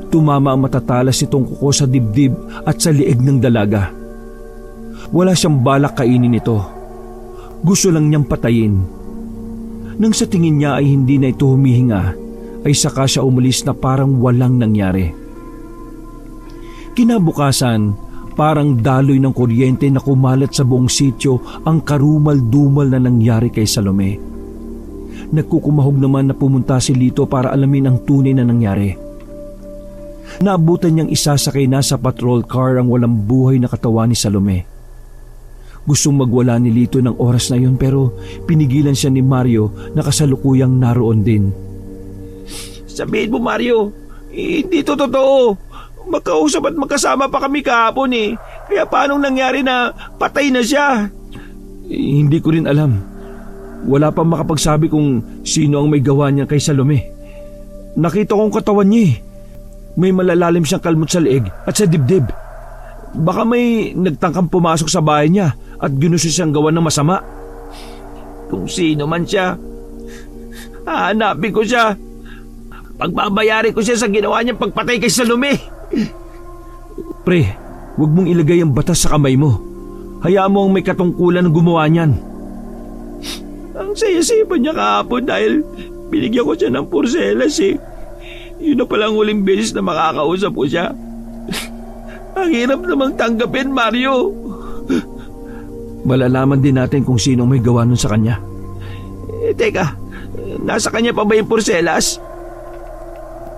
Tumama ang matatalas nitong kuko sa dibdib at sa lieg ng dalaga. Wala siyang balak kainin ito. Gusto lang niyang patayin. Nang sa tingin niya ay hindi na ito humihinga, ay saka siya umalis na parang walang nangyari. Kinabukasan, parang daloy ng kuryente na kumalat sa buong sityo ang karumal-dumal na nangyari kay Salome. Nagkukumahog naman na pumunta si Lito para alamin ang tunay na nangyari. Naabutan niyang isasakay na sa patrol car ang walang buhay na katawan ni Salome. Gustong magwala ni Lito ng oras na yun pero pinigilan siya ni Mario na kasalukuyang naroon din. Sabihin mo Mario, hindi to totoo. Magkausap at magkasama pa kami kahapon eh. Kaya paanong nangyari na patay na siya? Hindi ko rin alam. Wala pang makapagsabi kung sino ang may gawa niya kay Salome. Nakita kong katawan niya eh. May malalalim siyang kalmot sa leeg at sa dibdib. Baka may nagtangkang pumasok sa bahay niya at ginusto siyang gawan ng masama. Kung sino man siya, hahanapin ko siya. Pagbabayari ko siya sa ginawa niyang pagpatay kay Salome. Pre, huwag mong ilagay ang batas sa kamay mo. Hayaan mo ang may katungkulan ng gumawa niyan. Ang saya-saya pa niya kahapon dahil binigyan ko siya ng porselas eh. Yun na palang huling beses na makakausap ko siya. Ang hirap namang tanggapin, Mario. Malalaman din natin kung sino may gawa nun sa kanya. Teka, nasa kanya pa ba yung porselas?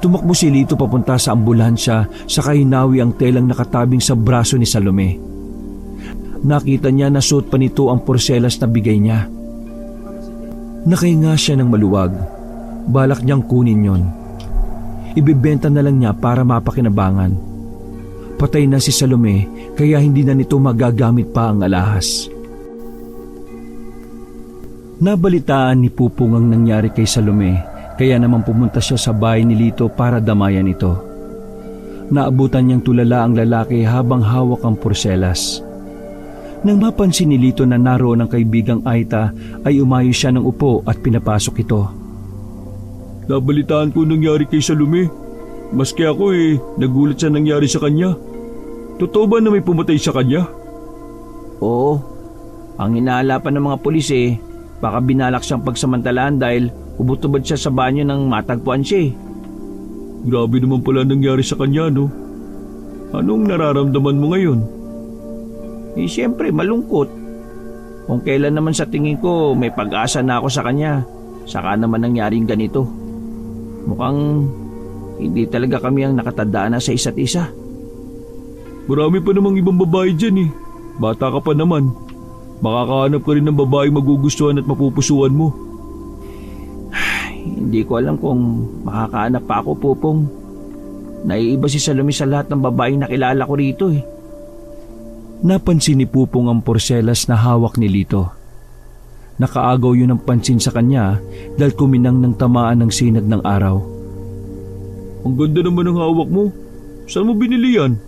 Tumakbo si Lito papunta sa ambulansya saka hinawi ang telang nakatabing sa braso ni Salome. Nakita niya na suot pa nito ang porselas na bigay niya. Nakahinga siya ng maluwag. Balak niyang kunin yon. Ibibenta na lang niya para mapakinabangan. Patay na si Salome kaya hindi na nito magagamit pa ang alahas. Nabalitaan ni Pupong ang nangyari kay Salome kaya naman pumunta siya sa bahay ni Lito para damayan ito. Naabutan niyang tulala ang lalaki habang hawak ang porselas. Nang mapansin ni Lito na naroon ang kaibigang Aita ay umayo siya ng upo at pinapasok ito. Nabalitaan ko nangyari kay Salome. Maski ako nagulat sa nangyari sa kanya. Totoo ba na may pumatay sa kanya? Oo. Ang inaala pa ng mga pulis baka binalak siyang pagsamantalaan dahil ubot-ubod siya sa banyo nang matagpuan siya. Grabe naman pala nangyari sa kanya, no? Anong nararamdaman mo ngayon? Siyempre, malungkot. Kung kailan naman sa tingin ko may pag-asa na ako sa kanya, saka naman nangyaring ganito. Mukhang hindi talaga kami ang nakatandaan na sa isa't isa. Marami pa namang ibang babae dyan Bata ka pa naman. Makakahanap ka rin ng babae magugustuhan at mapupusuan mo. Hindi ko alam kung makakahanap pa ako, Pupong. Naiiba si Salome sa lahat ng babaeng nakilala ko rito Napansin ni Pupong ang porselas na hawak ni Lito. Nakaagaw yun ang pansin sa kanya dahil kuminang ng tamaan ng sinag ng araw. Ang ganda naman ng hawak mo. Saan mo binili yan?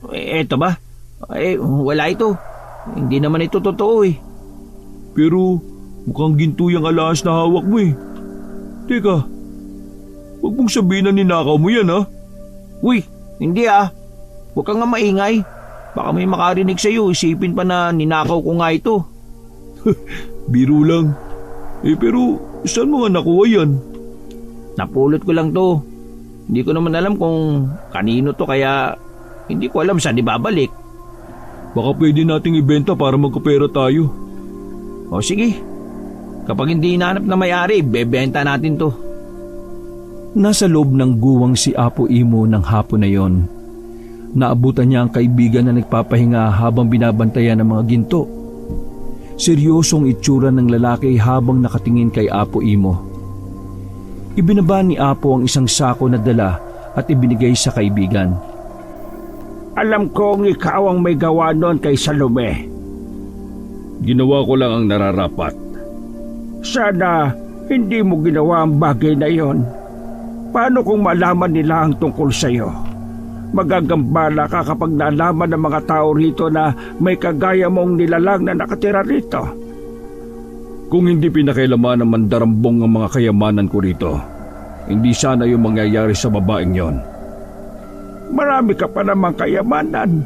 Eto ba? Wala ito. Hindi naman ito totoo Pero mukhang ginto yung alahas na hawak mo Teka, huwag mong sabihin na ninakaw mo yan Uy, hindi Huwag kang nga maingay. Baka may makarinig sa'yo, isipin pa na ninakaw ko nga ito. Biro lang. Pero saan mo nga nakuha yan? Napulot ko lang to. Hindi ko naman alam kung kanino to kaya hindi ko alam saan ibabalik. Baka pwede nating ibenta para magkapera tayo. O sige. Kapag hindi hinanap na may-ari, bebenta natin to. Nasa loob ng guwang si Apo Imo ng hapon na yon. Naabutan niya ang kaibigan na nagpapahinga habang binabantayan ng mga ginto. Seryosong itsura ng lalaki habang nakatingin kay Apo Imo. Ibinaba ni Apo ang isang sako na dala at ibinigay sa kaibigan. Alam kong ikaw ang may gawa noon kay Salome. Ginawa ko lang ang nararapat. Sana hindi mo ginawa ang bagay na yon. Paano kung malaman nila ang tungkol sa iyo? Magagambala ka kapag nalaman ng mga tao rito na may kagaya mong nilalang na nakatira rito. Kung hindi pinakailaman ng mandarambong ang mga kayamanan ko rito, hindi sana yung mangyayari sa babaeng yon. Marami ka pa namang kayamanan.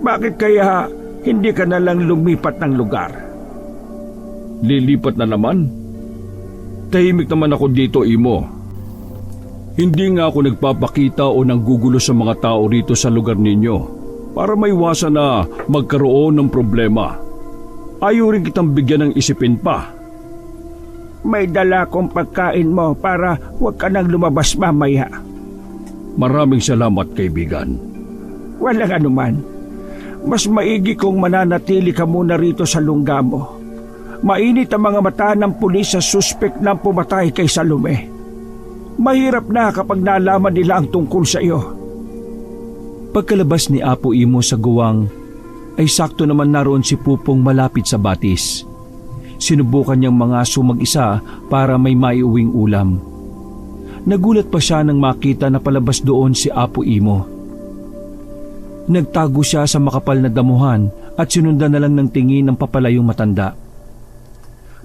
Bakit kaya hindi ka na lang lumipat ng lugar? Lilipat na naman? Tahimik naman ako dito, Imo. Hindi nga ako nagpapakita o nanggugulo sa mga tao rito sa lugar ninyo para maiwasan na magkaroon ng problema. Ayaw rin kitang bigyan ng isipin pa. May dala kong pagkain mo para huwag ka nang lumabas mamaya. Maraming salamat, kaibigan. Walang anuman. Mas maigi kung mananatili ka muna rito sa lungga mo. Mainit ang mga mata ng pulis sa suspek na pumatay kay Salome. Mahirap na kapag nalaman nila ang tungkol sa iyo. Pagkalabas ni Apo Imo sa guwang, ay sakto naman naroon si Pupong malapit sa batis. Sinubukan niyang mangaso mag-isa para may maiuwing ulam. Nagulat pa siya nang makita na palabas doon si Apo Imo. Nagtago siya sa makapal na damuhan at sinundan na lang ng tingin ng papalayong matanda.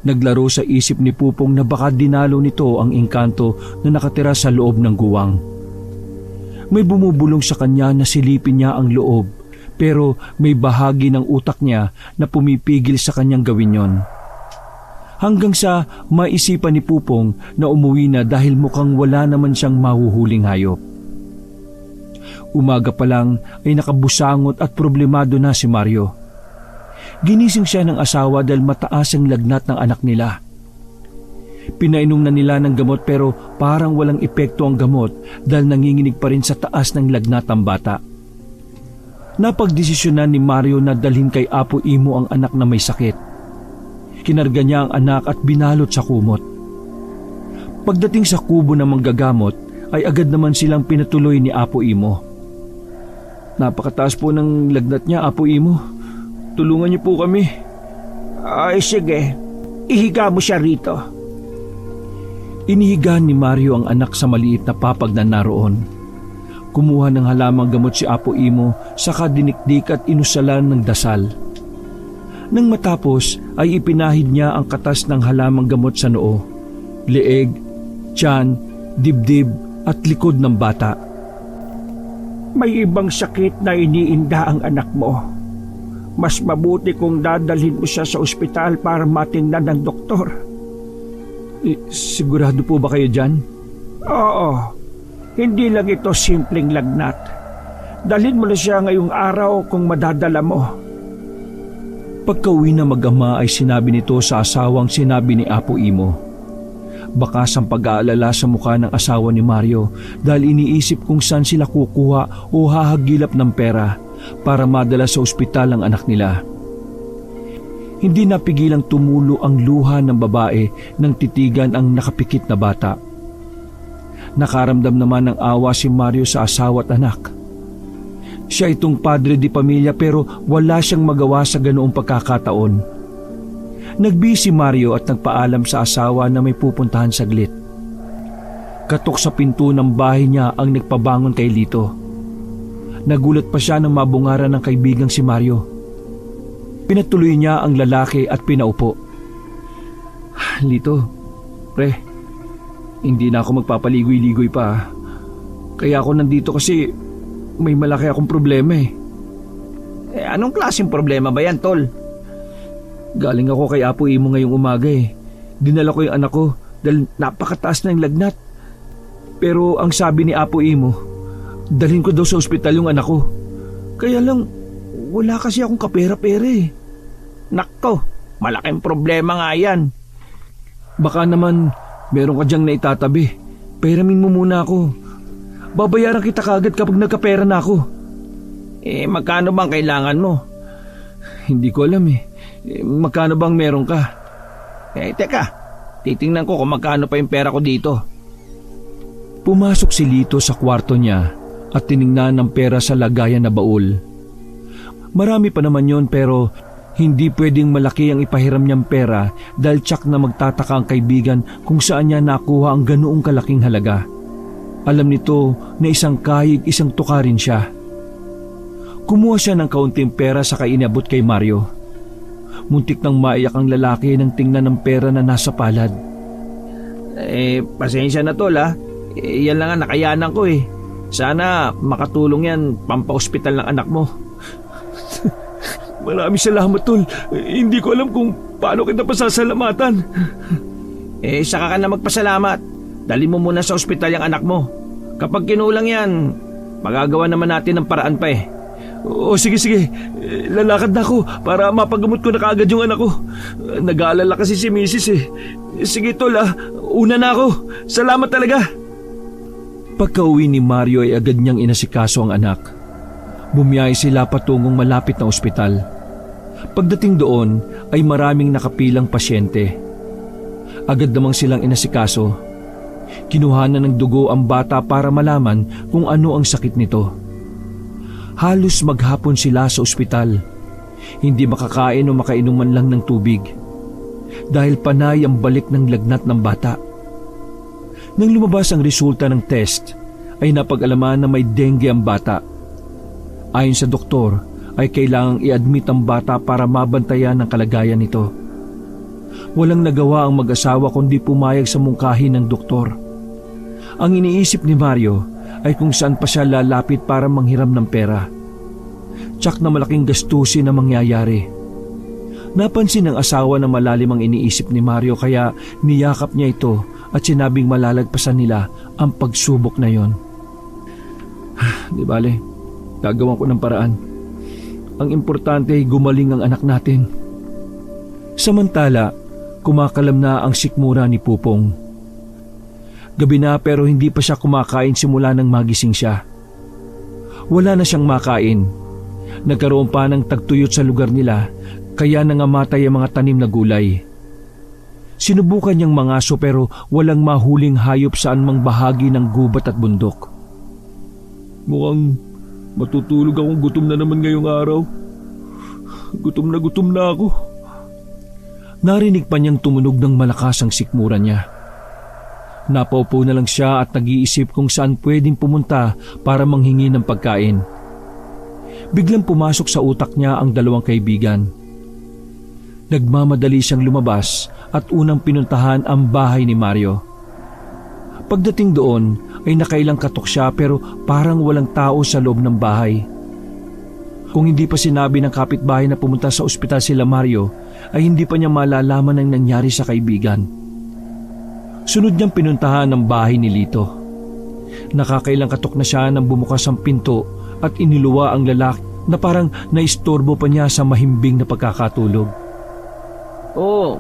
Naglaro sa isip ni Pupong na baka dinalo nito ang engkanto na nakatira sa loob ng guwang. May bumubulong sa kanya na silipin niya ang loob, pero may bahagi ng utak niya na pumipigil sa kanyang gawin yon. Hanggang sa maisipan ni Pupong na umuwi na dahil mukhang wala naman siyang mahuhuling hayop. Umaga pa lang ay nakabusangot at problemado na si Mario. Ginising siya ng asawa dahil mataas ang lagnat ng anak nila. Pinainom na nila ng gamot pero parang walang epekto ang gamot dahil nanginginig pa rin sa taas ng lagnat ng bata. Napagdesisyonan ni Mario na dalhin kay Apo Imo ang anak na may sakit. Kinarga niya ang anak at binalot sa kumot. Pagdating sa kubo ng manggagamot ay agad naman silang pinatuloy ni Apo Imo. Napakataas po ng lagnat niya, Apo Imo. Tulungan niyo po kami. Ay sige, ihiga mo siya rito. Inihiga ni Mario ang anak sa maliit na papag na naroon. Kumuha ng halamang gamot si Apo Imo, saka dinikdik at inusalan ng dasal. Nang matapos ay ipinahid niya ang katas ng halamang gamot sa noo, leeg, tiyan, dibdib at likod ng bata. May ibang sakit na iniinda ang anak mo. Mas mabuti kung dadalhin mo siya sa ospital para matingnan ng doktor. Sigurado po ba kayo dyan? Oo, hindi lang ito simpleng lagnat. Dalhin mo na siya ngayong araw kung madadala mo. Pagka-uwi na mag-ama ay sinabi nito sa asawang sinabi ni Apo Imo. Bakas ang pag-aalala sa mukha ng asawa ni Mario dahil iniisip kung saan sila kukuha o hahagilap ng pera para madala sa ospital ang anak nila. Hindi napigilang tumulo ang luha ng babae nang titigan ang nakapikit na bata. Nakaramdam naman ng awa si Mario sa asawa at anak. Siya itong padre di pamilya pero wala siyang magawa sa ganoong pagkakataon. Nagbisi si Mario at nagpaalam sa asawa na may pupuntahan saglit. Katok sa pinto ng bahay niya ang nagpabangon kay Lito. Nagulat pa siya nang mabungaran ng kaibigang si Mario. Pinatuloy niya ang lalaki at pinaupo. Lito, pre, hindi na ako magpapaligoy-ligoy pa. Kaya ako nandito kasi may malaki akong problema eh. Anong klaseng problema ba yan, Tol? Galing ako kay Apo Imo ngayong umaga eh. Dinala ko yung anak ko dahil napakataas na yung lagnat. Pero ang sabi ni Apo Imo, dalhin ko daw sa ospital yung anak ko. Kaya lang, wala kasi akong kapera-pera eh. Nakko, malaking problema nga yan. Baka naman meron ka diyang naitatabi. Peramin mo muna ako. Babayaran kita kagad kapag nagkapera na ako. Magkano bang kailangan mo? Hindi ko alam eh. Magkano bang meron ka? Teka, titingnan ko kung magkano pa yung pera ko dito. Pumasok si Lito sa kwarto niya at tiningnan ng pera sa lagayan na baul. Marami pa naman yon pero hindi pwedeng malaki ang ipahiram niyang pera dahil tsak na magtataka ang kaibigan kung saan niya nakuha ang ganoong kalaking halaga. Alam nito na isang kahig isang tukarin siya. Kumuha siya ng kaunting pera saka inabot kay Mario. Muntik nang maiyak ang lalaki nang tingnan ng pera na nasa palad. Pasensya na, Tol ha. Yan lang ang nakayanan ko eh. Sana makatulong yan pampa-ospital ng anak mo. Maraming salamat, Tol. Hindi ko alam kung paano kita pasasalamatan. Saka ka na magpasalamat. Dali mo muna sa ospital yung anak mo. Kapag kinulang yan, magagawa naman natin ng paraan pa eh. O sige. Lalakad na ako para mapagamot ko na kaagad yung anak ko. Nag-aalala kasi si Mrs. eh. Sige, Tol una na ako. Salamat talaga. Pagka-uwi ni Mario ay agad niyang inasikaso ang anak. Bumiyay sila patungong malapit na ospital. Pagdating doon ay maraming nakapilang pasyente. Agad namang silang inasikaso. Kinuhanan ng dugo ang bata para malaman kung ano ang sakit nito. Halos maghapon sila sa ospital. Hindi makakain o makainom man lang ng tubig. Dahil panay ang balik ng lagnat ng bata. Nang lumabas ang resulta ng test, ay napag-alaman na may dengue ang bata. Ayon sa doktor, ay kailangang i-admit ang bata para mabantayan ang kalagayan nito. Walang nagawa ang mag-asawa kundi pumayag sa mungkahi ng doktor. Ang iniisip ni Mario ay kung saan pa siya lalapit para manghiram ng pera. Tsak na malaking gastusin na mangyayari. Napansin ng asawa na malalim ang iniisip ni Mario kaya niyakap niya ito at sinabing malalagpasan nila ang pagsubok na yon. Di bale, gagawan ko ng paraan. Ang importante ay gumaling ang anak natin. Samantala, kumakalam na ang sikmura ni Pupong. Gabi na pero hindi pa siya kumakain simula nang magising siya. Wala na siyang makain. Nagkaroon pa ng tagtuyot sa lugar nila kaya nangamatay ang mga tanim na gulay. Sinubukan niyang mangaso pero walang mahuling hayop saan mang bahagi ng gubat at bundok. Mukhang matutulog akong gutom na naman ngayong araw. Gutom na ako. Narinig pa niyang tumunog ng malakas ang sikmura niya. Napaupo na lang siya at nag-iisip kung saan pwedeng pumunta para manghingi ng pagkain. Biglang pumasok sa utak niya ang dalawang kaibigan. Nagmamadali siyang lumabas at unang pinuntahan ang bahay ni Mario. Pagdating doon ay nakailang katok siya pero parang walang tao sa loob ng bahay. Kung hindi pa sinabi ng kapitbahay na pumunta sa ospital sila Mario, ay hindi pa niya malalaman ang nangyari sa kaibigan. Sunod niyang pinuntahan ang bahay ni Lito. Nakakailang katok na siya nang bumukas ang pinto at iniluwa ang lalaki na parang naistorbo pa niya sa mahimbing na pagkakatulog. Oh,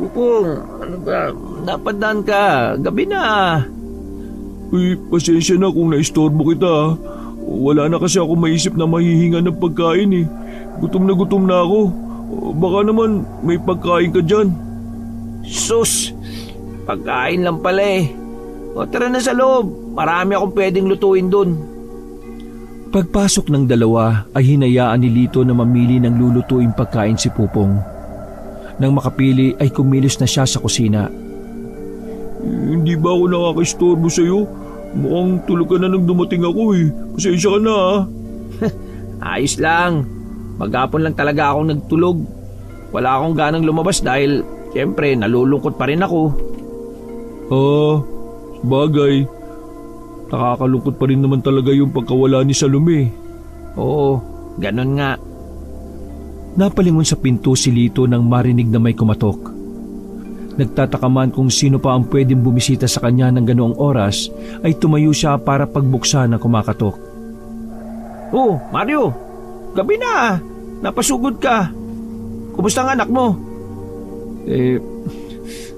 Pupong, ano ba? Napadaan ka. Gabi na. Uy, pasensya na kung naistorbo kita ha. Wala na kasi ako maisip na mahihinga ng pagkain eh. Gutom na ako. Baka naman may pagkain ka dyan. Sus, pagkain lang pala eh. O tara na sa loob. Marami akong pwedeng lutuin dun. Pagpasok ng dalawa ay hinayaan ni Lito na mamili ng lulutuing pagkain si Pupong. Nang makapili ay kumilos na siya sa kusina. Hindi ba ako nakakaistorbo sa'yo? Mukhang tulog ka na nang dumating ako eh. Pasensya ka na ha. Ayos lang. Maghapon lang talaga akong nagtulog. Wala akong ganang lumabas dahil siyempre nalulungkot pa rin ako. Bagay. Nakakalungkot pa rin naman talaga yung pagkawala ni Salome. Oo, ganun nga. Napalingon sa pinto si Lito nang marinig na may kumatok. Nagtataka man kung sino pa ang pwedeng bumisita sa kanya ng ganoong oras ay tumayo siya para pagbuksan ng kumakatok. Oh, Mario! Gabi na! Napasugod ka! Kumusta ang anak mo?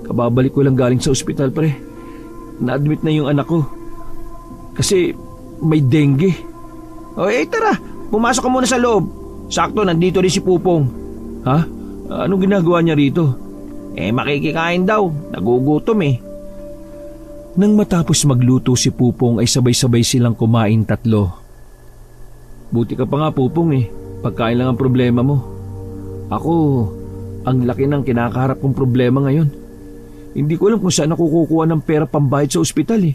Kababalik ko lang galing sa ospital pre. Na-admit na yung anak ko. Kasi may dengue. Tara! Pumasok ka muna sa loob. Sakto, nandito rin si Pupong. Ha? Anong ginagawa niya rito? Makikikain daw. Nagugutom eh. Nang matapos magluto si Pupong ay sabay-sabay silang kumain tatlo. Buti ka pa nga Pupong eh. Pagkain lang ang problema mo. Ako, ang laki ng kinakaharap kong problema ngayon. Hindi ko alam kung saan ako kukuha ng pera pambayad sa ospital eh.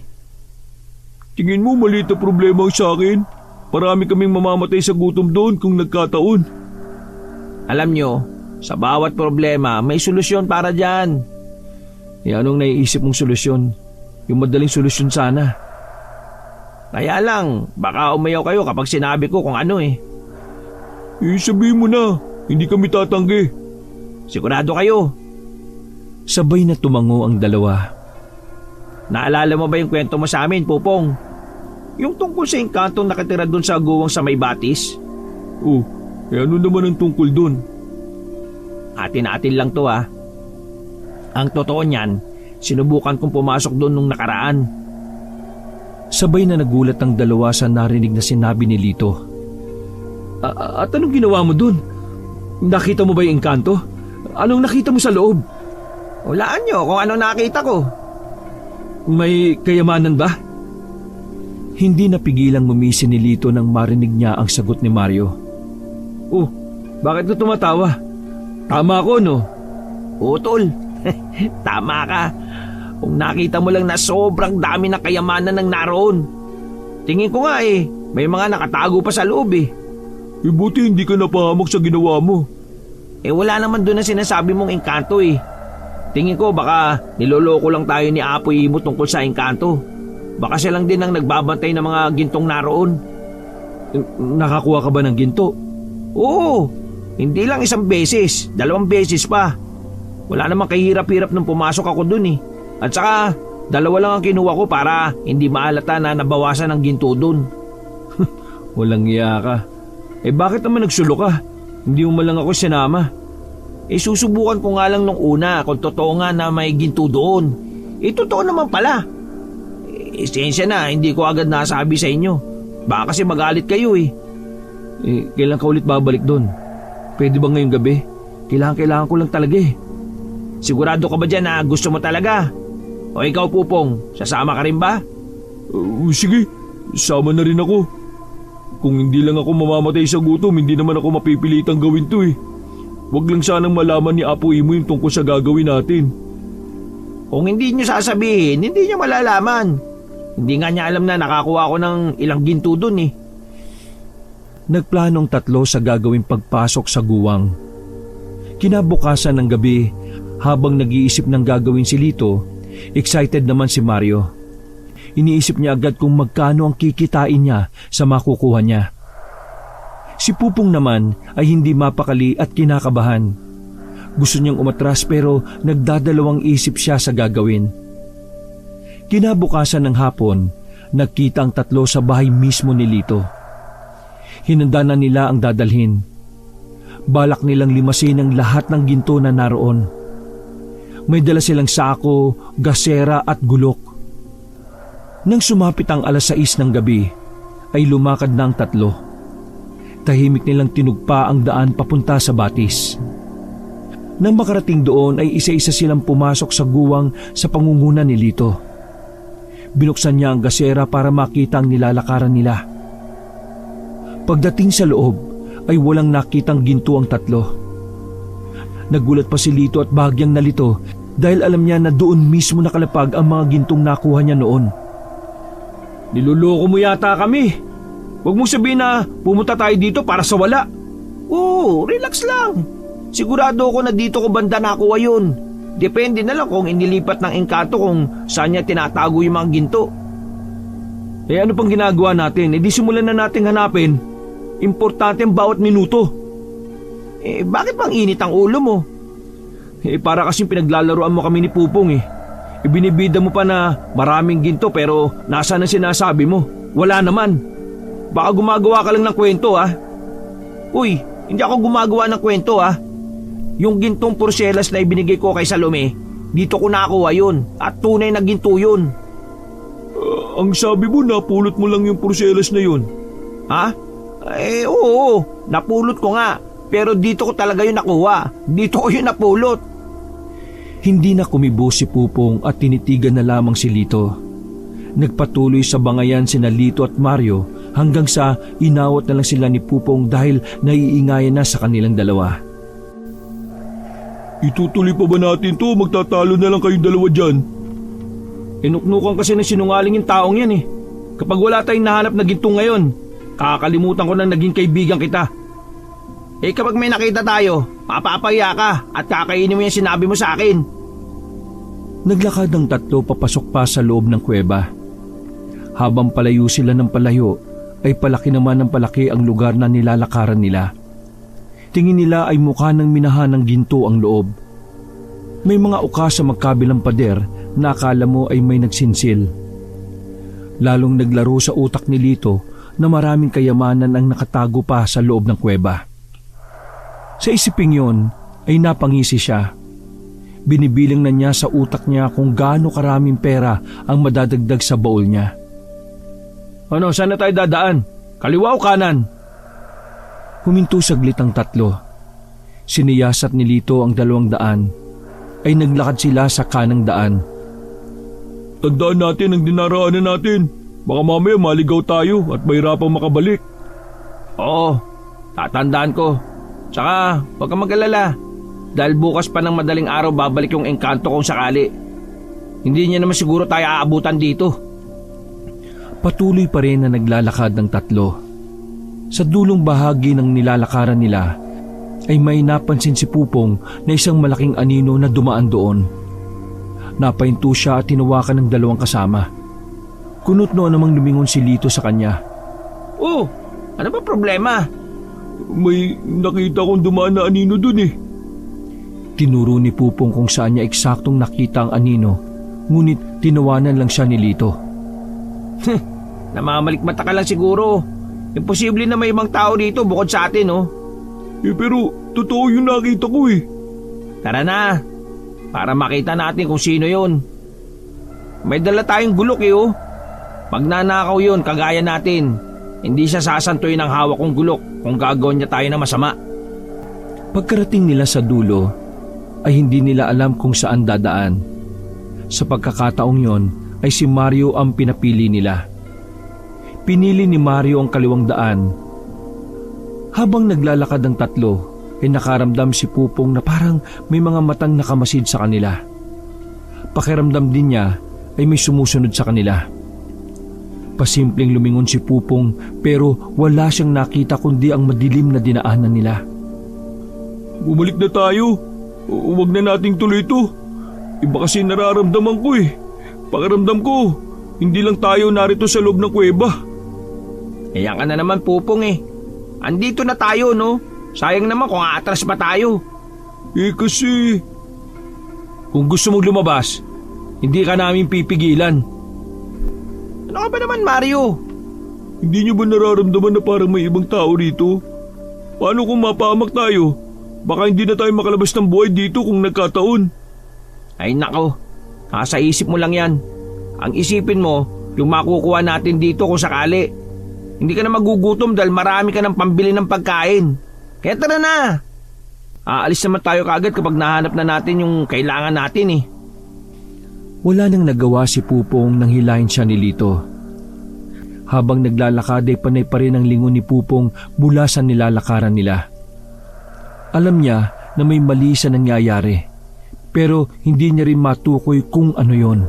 Tingin mo maliit na problema sa akin? Marami kaming mamamatay sa gutom doon kung nagkataon. Alam nyo, sa bawat problema may solusyon para dyan. Anong naiisip mong solusyon? Yung madaling solusyon sana. Kaya lang, baka umayaw kayo kapag sinabi ko kung ano eh. Sabihin mo na, hindi kami tatanggi. Sigurado kayo. Sabay na tumango ang dalawa. Naalala mo ba yung kwento mo sa amin, Pupong? Yung tungkol sa engkantong nakatira doon sa guwang sa may batis? Ano naman ang tungkol doon? Atin-atin lang to ha. Ang totoo niyan, sinubukan kong pumasok doon nung nakaraan. Sabay na nagulat ang dalawa sa narinig na sinabi ni Lito. At anong ginawa mo doon? Nakita mo ba yung engkanto? Anong nakita mo sa loob? Hulaan nyo kung anong nakita ko. May kayamanan ba? Hindi napigilang ngumisi ni Lito nang marinig niya ang sagot ni Mario. Bakit ka tumatawa? Tama ako no? Oo, tol. Tama ka. Kung nakita mo lang na sobrang dami ng kayamanan ng naroon. Tingin ko nga may mga nakatago pa sa loob Buti hindi ka napahamak sa ginawa mo. Wala naman doon na sinasabi mong engkanto Tingin ko baka niloloko lang tayo ni Apo Imo tungkol sa engkanto. Baka siya lang din ang nagbabantay ng mga gintong naroon. Nakakuha ka ba ng ginto? Oo, hindi lang 1 beses, 2 beses pa. Wala namang kahirap-hirap nung pumasok ako dun At saka, 2 lang ang kinuha ko para hindi maalata na nabawasan ng ginto dun. Walang iya ka. Bakit naman nagsulo ka? Hindi mo man lang ako sinama. Susubukan ko nga lang nung una kung totoo nga na may ginto doon. Totoo naman pala. Sensya na, hindi ko agad nasabi sa inyo. Baka kasi magalit kayo eh. Kailan ka ulit babalik doon? Pwede ba ngayong gabi? Kailangan ko lang talaga eh. Sigurado ka ba dyan na gusto mo talaga? O ikaw, Pupong, sasama ka rin ba? Sige, sama na rin ako. Kung hindi lang ako mamamatay sa gutom, hindi naman ako mapipilitang gawin to eh. Huwag lang sanang malaman ni Apo Imo yung tungkol sa gagawin natin. Kung hindi nyo sasabihin, hindi nyo malalaman. Hindi nga niya alam na nakakuha ako ng ilang ginto dun eh. Nagplanong tatlo sa gagawing pagpasok sa guwang. Kinabukasan ng gabi, habang nag-iisip ng gagawin si Lito, excited naman si Mario. Iniisip niya agad kung magkano ang kikitain niya sa makukuha niya. Si Pupong naman ay hindi mapakali at kinakabahan. Gusto niyang umatras pero nagdadalawang isip siya sa gagawin. Kinabukasan ng hapon, nagkita ang tatlo sa bahay mismo ni Lito. Hinanda na nila ang dadalhin. Balak nilang limasin ang lahat ng ginto na naroon. May dala silang sako, gasera at gulok. Nang sumapit ang 6:00 ng gabi, ay lumakad na ang tatlo. Tahimik nilang tinugpa ang daan papunta sa batis. Nang makarating doon ay isa-isa silang pumasok sa guwang sa pangunguna ni Lito. Binuksan niya ang gasera para makita ang nilalakaran nila. Pagdating sa loob ay walang nakitang ginto ang tatlo. Nagulat pa si Lito at bahagyang nalito dahil alam niya na doon mismo nakalapag ang mga gintong nakuha niya noon. Niloloko mo yata kami. Huwag mong sabihin na pumunta tayo dito para sa wala. Oo, relax lang. Sigurado ako na dito ko banda nakuha yun. Depende na lang kung inilipat ng engkanto kung saan niya tinatago yung mga ginto. Ano pang ginagawa natin? Di simulan na nating hanapin. Importante ang bawat minuto. Bakit bang init ang ulo mo? Para kasing pinaglalaroan mo kami ni Pupong eh. Ibinibida mo pa na maraming ginto pero nasaan ang sinasabi mo? Wala naman. Baka gumagawa ka lang ng kwento ah. Uy, hindi ako gumagawa ng kwento ah. Yung gintong porselas na ibinigay ko kay Salome, dito ko nakuha yun at tunay na ginto yun. Ang sabi mo, napulot mo lang yung porselas na yun. Ha? Oo, napulot ko nga. Pero dito ko talaga yun nakuha. Dito ko yun napulot. Hindi na kumibo si Pupong at tinitigan na lamang si Lito. Nagpatuloy sa bangayan sina Lito at Mario hanggang sa inawat na lang sila ni Pupong dahil naiingayan na sa kanilang dalawa. Itutuloy pa ba natin to? Magtatalo na lang kayong dalawa dyan. Inuknukan kasi ng sinungaling yung taong yan eh. Kapag wala tayong nahanap na gintong ngayon, kakalimutan ko na naging kaibigan kita. Kapag may nakita tayo, papapaya ka at kakainin mo yung sinabi mo sa akin. Naglakad ang tatlo papasok pa sa loob ng kuweba. Habang palayo sila ng palayo, ay palaki naman ng palaki ang lugar na nilalakaran nila. Tingin nila ay mukha ng minahan ng ginto ang loob. May mga uka sa magkabilang pader na akala mo ay may nagsinsil. Lalong naglaro sa utak ni Lito na maraming kayamanan ang nakatago pa sa loob ng kuweba. Sa isiping yon ay napangisi siya. Binibilang na niya sa utak niya kung gaano karaming pera ang madadagdag sa baul niya. Ano, saan na tayo dadaan? Kaliwa o kanan? Huminto saglit ang tatlo. Siniyasat ni Lito ang 200 ay naglakad sila sa kanang daan. Tandaan natin ang dinaraanan natin. Baka mamaya maligaw tayo at mahirapang makabalik. Oo, tatandaan ko. Tsaka, huwag kang mag-alala. Dahil bukas pa ng madaling araw babalik yung engkanto kung sakali. Hindi niya naman siguro tayo aabutan dito. Patuloy pa rin na naglalakad ng tatlo. Sa dulong bahagi ng nilalakaran nila ay may napansin si Pupong na isang malaking anino na dumaan doon. Napahinto siya at tinawakan ng 2 kasama. Kunot-no namang lumingon si Lito sa kanya. Oh, ano ba problema? May nakita kong dumaan na anino dun eh. Tinuro ni Pupong kung saan niya eksaktong nakita ang anino, ngunit tinawanan lang siya ni Lito. Namamalikmata ka lang siguro. Imposible na may ibang tao dito bukod sa atin, oh. Pero totoo yung nakita ko eh. Tara na, para makita natin kung sino yon. May dala tayong gulok eh, oh. Pag nanakaw yun, kagaya natin, hindi siya sasantuin ng hawak kong gulok kung gagawin niya tayo na masama. Pagkarating nila sa dulo, ay hindi nila alam kung saan dadaan. Sa pagkakataong yon, ay si Mario ang pinapili nila. Pinili ni Mario ang kaliwang daan. Habang naglalakad ang tatlo, ay nakaramdam si Pupong na parang may mga matang nakamasid sa kanila. Pakiramdam din niya ay may sumusunod sa kanila. Pasimpleng lumingon si Pupong pero wala siyang nakita kundi ang madilim na dinaanan nila. Bumalik na tayo. Huwag na nating tuloy ito. Iba kasi nararamdaman ko eh. Pakiramdam ko, hindi lang tayo narito sa loob ng kuweba. Kaya ka na naman, Pupong eh. Andito na tayo, no? Sayang naman kung aatras pa tayo. Kasi... Kung gusto mong lumabas, hindi ka namin pipigilan. Ano ka ba naman, Mario? Hindi niyo ba nararamdaman na parang may ibang tao dito? Paano kung mapahamak tayo? Baka hindi na tayo makalabas ng buhay dito kung nagkataon. Ay nako, nasa isip mo lang yan. Ang isipin mo, yung makukuha natin dito kung sakali. Hindi ka na magugutom dahil marami ka ng pambili ng pagkain. Kaya tara na. Aalis naman tayo kaagad kapag nahanap na natin yung kailangan natin eh. Wala nang nagawa si Pupong nang hilahin siya ni Lito. Habang naglalakad ay panay pa rin ang lingon ni Pupong mula sa nilalakaran nila. Alam niya na may mali sa nangyayari, pero hindi niya rin matukoy kung ano yon.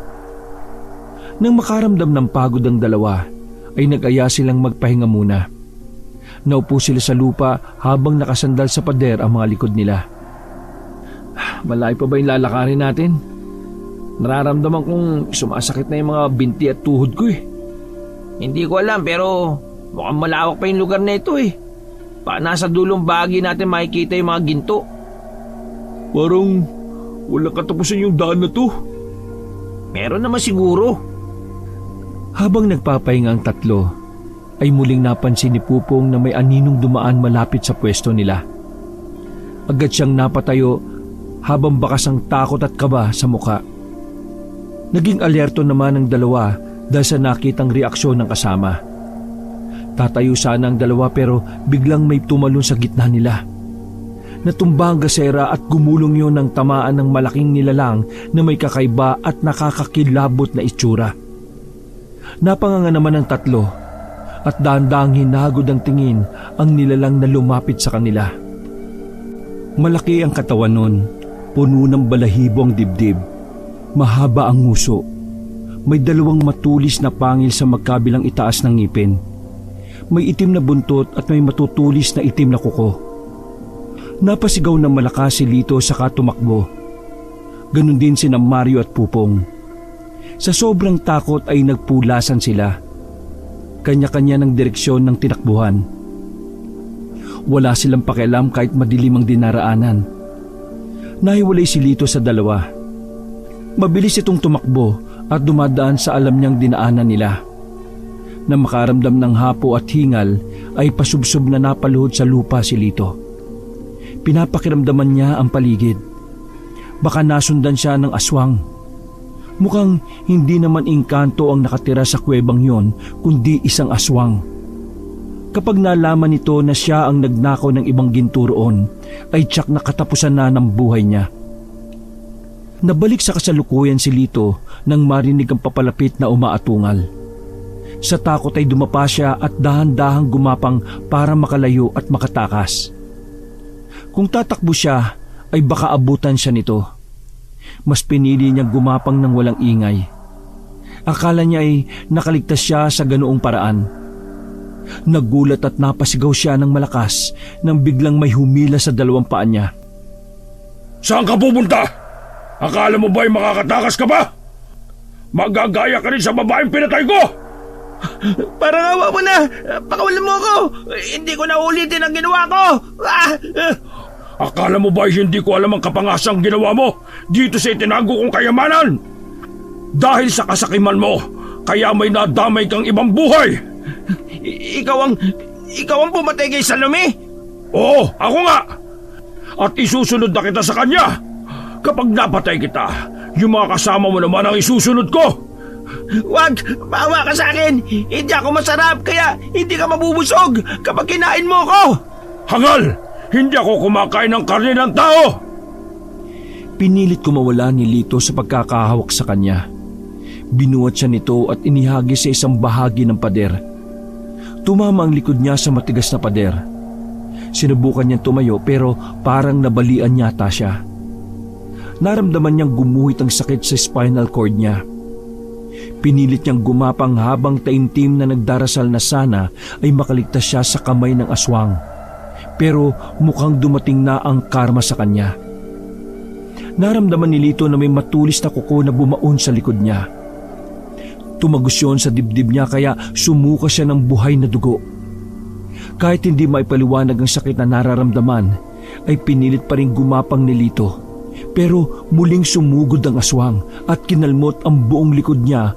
Nang makaramdam ng pagod ang dalawa, ay nag-aya silang magpahinga muna. Naupo sila sa lupa habang nakasandal sa pader ang mga likod nila. Malayo pa ba yung lalakarin natin? Nararamdaman kong sumasakit na yung mga binti at tuhod ko eh. Hindi ko alam pero mukhang malawak pa yung lugar na ito eh. Nasa dulong bahagi natin makikita yung mga ginto. Parang walang katapusan yung daan na to. Meron naman siguro. Habang nagpapahinga ang tatlo, ay muling napansin ni Pupong na may aninong dumaan malapit sa pwesto nila. Agad siyang napatayo habang bakas ang takot at kaba sa muka. Naging alerto naman ang dalawa dahil sa nakitang reaksyon ng kasama. Tatayo sana ang dalawa pero biglang may tumalon sa gitna nila. Natumba ang gasera at gumulong yon ng tamaan ng malaking nilalang na may kakaiba at nakakakilabot na itsura. Napanganga naman ang tatlo at dahan-dahang hinagod ang tingin ang nilalang na lumapit sa kanila. Malaki ang katawan nun, puno ng balahibo ang dibdib, mahaba ang nguso, may dalawang matulis na pangil sa magkabilang itaas ng ngipin. May itim na buntot at may matutulis na itim na kuko. Napasigaw ng malakas si Lito saka tumakbo. Ganon din sina Mario at Pupong. Sa sobrang takot ay nagpulasan sila. Kanya-kanya ng direksyon ng tinakbuhan. Wala silang pakialam kahit madilim ang dinaraanan. Nahiwalay si Lito sa dalawa. Mabilis itong tumakbo at dumadaan sa alam niyang dinaanan nila. Na makaramdam ng hapo at hingal ay pasubsob na napaluhod sa lupa si Lito. Pinapakiramdaman niya ang paligid. Baka nasundan siya ng aswang. Mukhang hindi naman engkanto ang nakatira sa kuwebang yon kundi isang aswang. Kapag nalaman nito na siya ang nagnakaw ng ibang ginto roon, ay tiyak na katapusan na ng buhay niya. Nabalik sa kasalukuyan si Lito nang marinig ang papalapit na umaatungal. Sa takot ay dumapa siya at dahan-dahang gumapang para makalayo at makatakas. Kung tatakbo siya, ay baka abutan siya nito. Mas pinili niyang gumapang ng walang ingay. Akala niya ay nakaligtas siya sa ganoong paraan. Nagulat at napasigaw siya ng malakas nang biglang may humila sa dalawang paa niya. Saan ka pupunta? Akala mo ba'y makakatakas ka ba? Magagaya ka rin sa babaeng pinatay ko! Parang awa mo na! Pakawalan mo ako! Hindi ko na ulitin ang ginawa ko! Akala mo ba hindi ko alam ang kapangasang ginawa mo dito sa itinago kong kayamanan? Dahil sa kasakiman mo, kaya may nadamay kang ibang buhay! Ikaw ang ikaw ang pumatay kay Salome? Oo, ako nga! At isusunod na kita sa kanya! Kapag napatay kita, yung mga kasama mo naman ang isusunod ko! Wag! Bawa ka sa akin! Hindi ako masarap, kaya hindi ka mabubusog kapag kinain mo ako! Hangal! Hindi ako kumakain ng karne ng tao! Pinilit ko mawala ni Lito sa pagkakahawak sa kanya. Binuhat siya nito at inihagi sa isang bahagi ng pader. Tumama ang likod niya sa matigas na pader. Sinubukan niyang tumayo pero parang nabalian yata siya. Naramdaman niyang gumuhit ang sakit sa spinal cord niya. Pinilit niyang gumapang habang taimtim na nagdarasal na sana ay makaligtas siya sa kamay ng aswang. Pero mukhang dumating na ang karma sa kanya. Naramdaman ni Lito na may matulis na kuko na bumaon sa likod niya. Tumagos yun sa dibdib niya kaya sumuka siya ng buhay na dugo. Kahit hindi maipaliwanag ang sakit na nararamdaman, ay pinilit pa rin gumapang ni Lito. Pero muling sumugod ang aswang at kinalmot ang buong likod niya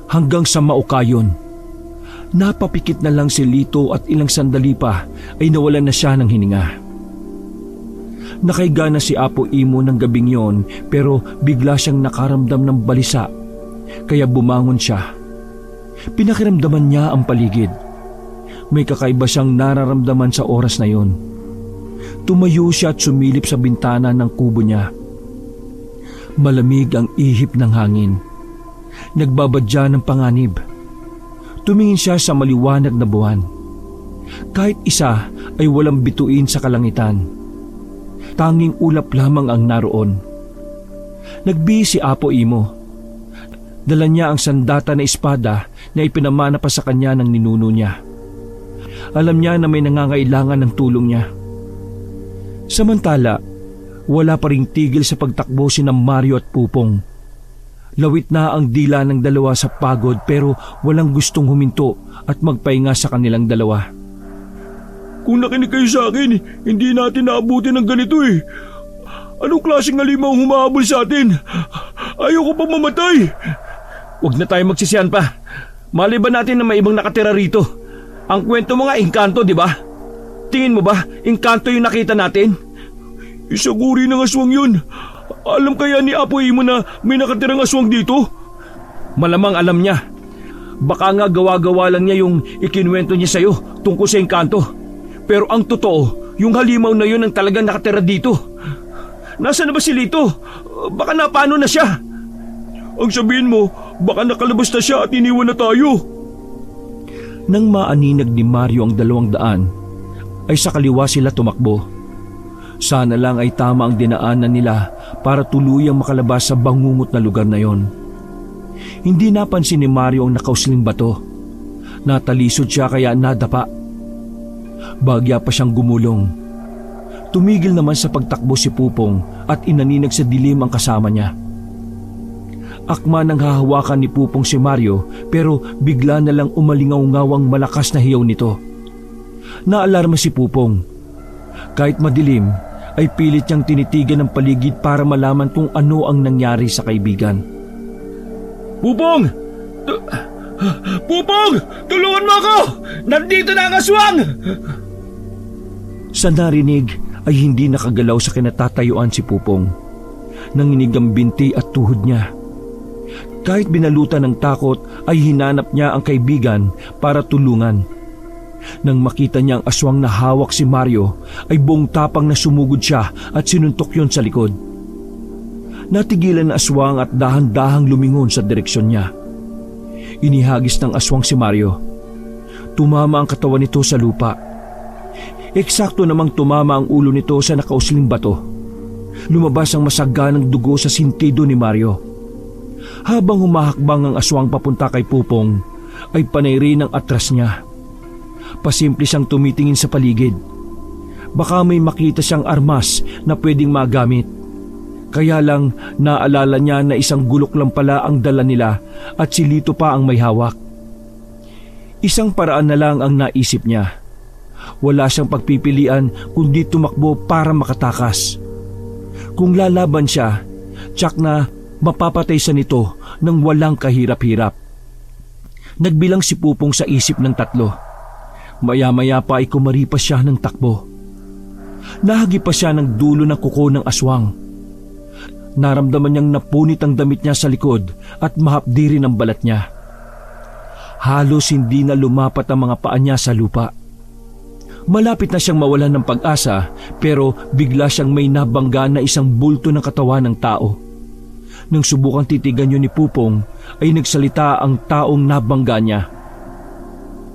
hanggang sa maukayon. Napapikit na lang si Lito at ilang sandali pa ay nawalan na siya ng hininga. Nakaiga na si Apo Imo ng gabing yon pero bigla siyang nakaramdam ng balisa kaya bumangon siya. Pinakiramdaman niya ang paligid. May kakaiba siyang nararamdaman sa oras na yon. Tumayo siya at sumilip sa bintana ng kubo niya. Malamig ang ihip ng hangin. Nagbabadya ng panganib. Tumingin siya sa maliwanag na buwan. Kahit isa ay walang bituin sa kalangitan. Tanging ulap lamang ang naroon. Nagbihis si Apo Imo. Dala niya ang sandata na espada na ipinamana pa sa kanya ng ninuno niya. Alam niya na may nangangailangan ng tulong niya. Samantala, wala pa ring tigil sa pagtakbo sina Mario at Pupong. Lawit na ang dila ng dalawa sa pagod pero walang gustong huminto at magpahinga sa kanilang dalawa. Kung nakinig kayo sa akin, hindi natin naabuti ng ganito eh. Anong klaseng halimaw ang humahabol sa atin? Ayoko pa mamatay. Huwag na tayo magsisiyan pa. Malay ba natin na may ibang nakatira rito? Ang kwento mo nga, engkanto, di ba? Tingin mo ba, engkanto yung nakita natin? Isang uri ng aswang yun. Alam kaya ni Apo Imo na may nakatirang aswang dito? Malamang alam niya. Baka nga gawa-gawa lang niya yung ikinuwento niya sa'yo tungkol sa engkanto. Pero ang totoo, yung halimaw na yun ang talagang nakatira dito. Nasaan na ba si Lito? Baka napano na siya. Ang sabihin mo, baka nakalabas na siya at iniwan na tayo. Nang maaninag ni Mario ang 200, ay sa kaliwa sila tumakbo. Sana lang ay tama ang dinaanan nila para tuluyang makalabas sa bangungot na lugar na yon. Hindi napansin ni Mario ang nakausling bato. Natalisod siya kaya nadapa. Bagya pa siyang gumulong. Tumigil naman sa pagtakbo si Pupong at inaninag sa dilim ang kasama niya. Akma nang hahawakan ni Pupong si Mario pero bigla na lang umalingaw-ngawang malakas na hiyaw nito. Naalarma si Pupong. Kahit madilim ay pilit niyang tinitigan ang paligid para malaman kung ano ang nangyari sa kaibigan. Pupong! Pupong! Tulungan mo ako! Nandito na ang aswang! Sa narinig ay hindi nakagalaw sa kinatatayuan si Pupong. Nanginig ang binti at tuhod niya. Kahit binalutan ng takot ay hinanap niya ang kaibigan para tulungan. Nang makita niya ang aswang na hawak si Mario ay buong tapang na sumugod siya at sinuntok yon sa likod. Natigilan ang aswang at dahan-dahang lumingon sa direksyon niya. Inihagis ng aswang si Mario. Tumama ang katawan nito sa lupa. Eksakto namang tumama ang ulo nito sa nakausling bato. Lumabas ang masaganang dugo sa sintido ni Mario. Habang humahakbang ang aswang papunta kay Pupong, ay panay rin ang atras niya. Pasimple siyang tumitingin sa paligid. Baka may makita siyang armas na pwedeng magamit. Kaya lang naalala niya na isang gulok lang pala ang dala nila at si Lito pa ang may hawak. Isang paraan na lang ang naisip niya. Wala siyang pagpipilian kundi tumakbo para makatakas. Kung lalaban siya, tsak na mapapatay siya nito ng walang kahirap-hirap. Nagbilang si Pupong sa isip ng 3. Maya-maya pa ay kumaripas siya ng takbo. Nahagi pa siya ng dulo ng kuko ng aswang. Naramdaman niyang napunit ang damit niya sa likod at mahapdi rin ang balat niya. Halos hindi na lumapat ang mga paa niya sa lupa. Malapit na siyang mawalan ng pag-asa pero bigla siyang may nabangga na isang bulto ng katawan ng tao. Nang subukang titigan yun ni Pupong ay nagsalita ang taong nabangga niya.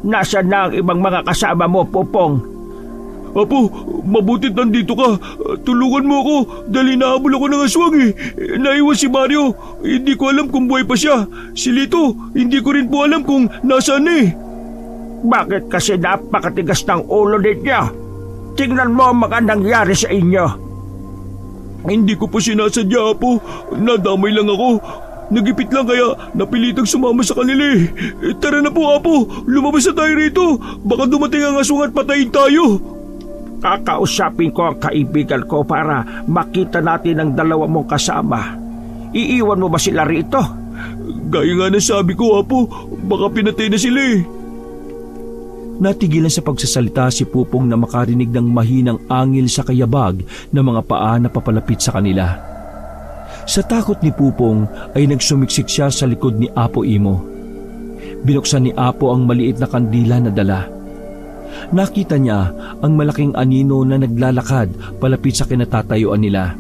Nasaan na ang ibang mga kasama mo, Pupong? Apo, mabutit nandito ka. Tulungan mo ako dahil inahabol ako ng aswang eh. Naiwan si Mario. Hindi ko alam kung buhay pa siya. Si Lito, hindi ko rin po alam kung nasaan eh. Bakit kasi napakatigas ng ulo ninyo? Tingnan mo ang mga nangyari sa inyo. Hindi ko po sinasadya, Apo. Nadamay lang ako. Nagipit lang kaya napilitang sumama sa kanila eh. Tara na po, Apo. Lumabas na tayo rito. Baka dumating ang aswang at patayin tayo. Kakausapin ko ang kaibigan ko para makita natin ang dalawa mong kasama. Iiwan mo ba sila rito? Gaya nga na sabi ko, Apo. Baka pinatay na sila eh. Natigilan sa pagsasalita si Pupong na makarinig ng mahinang angil sa kayabag ng mga paa na papalapit sa kanila. Sa takot ni Pupong ay nagsumiksik siya sa likod ni Apo Imo. Binuksan ni Apo ang maliit na kandila na dala. Nakita niya ang malaking anino na naglalakad palapit sa kinatatayuan nila.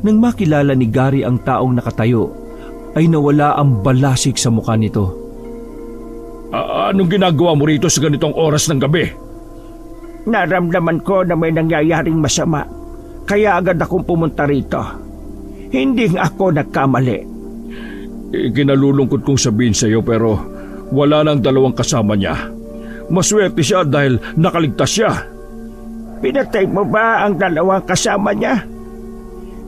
Nang makilala ni Gary ang taong nakatayo, ay nawala ang balasik sa mukha nito. Anong ginagawa mo rito sa ganitong oras ng gabi? Naramdaman ko na may nangyayaring masama, kaya agad akong pumunta rito. Hindi ako nagkamali. Kinalulungkot kong sabihin sa iyo pero wala nang dalawang kasama niya. Maswerte siya dahil nakaligtas siya. Pinatay mo ba ang dalawang kasama niya?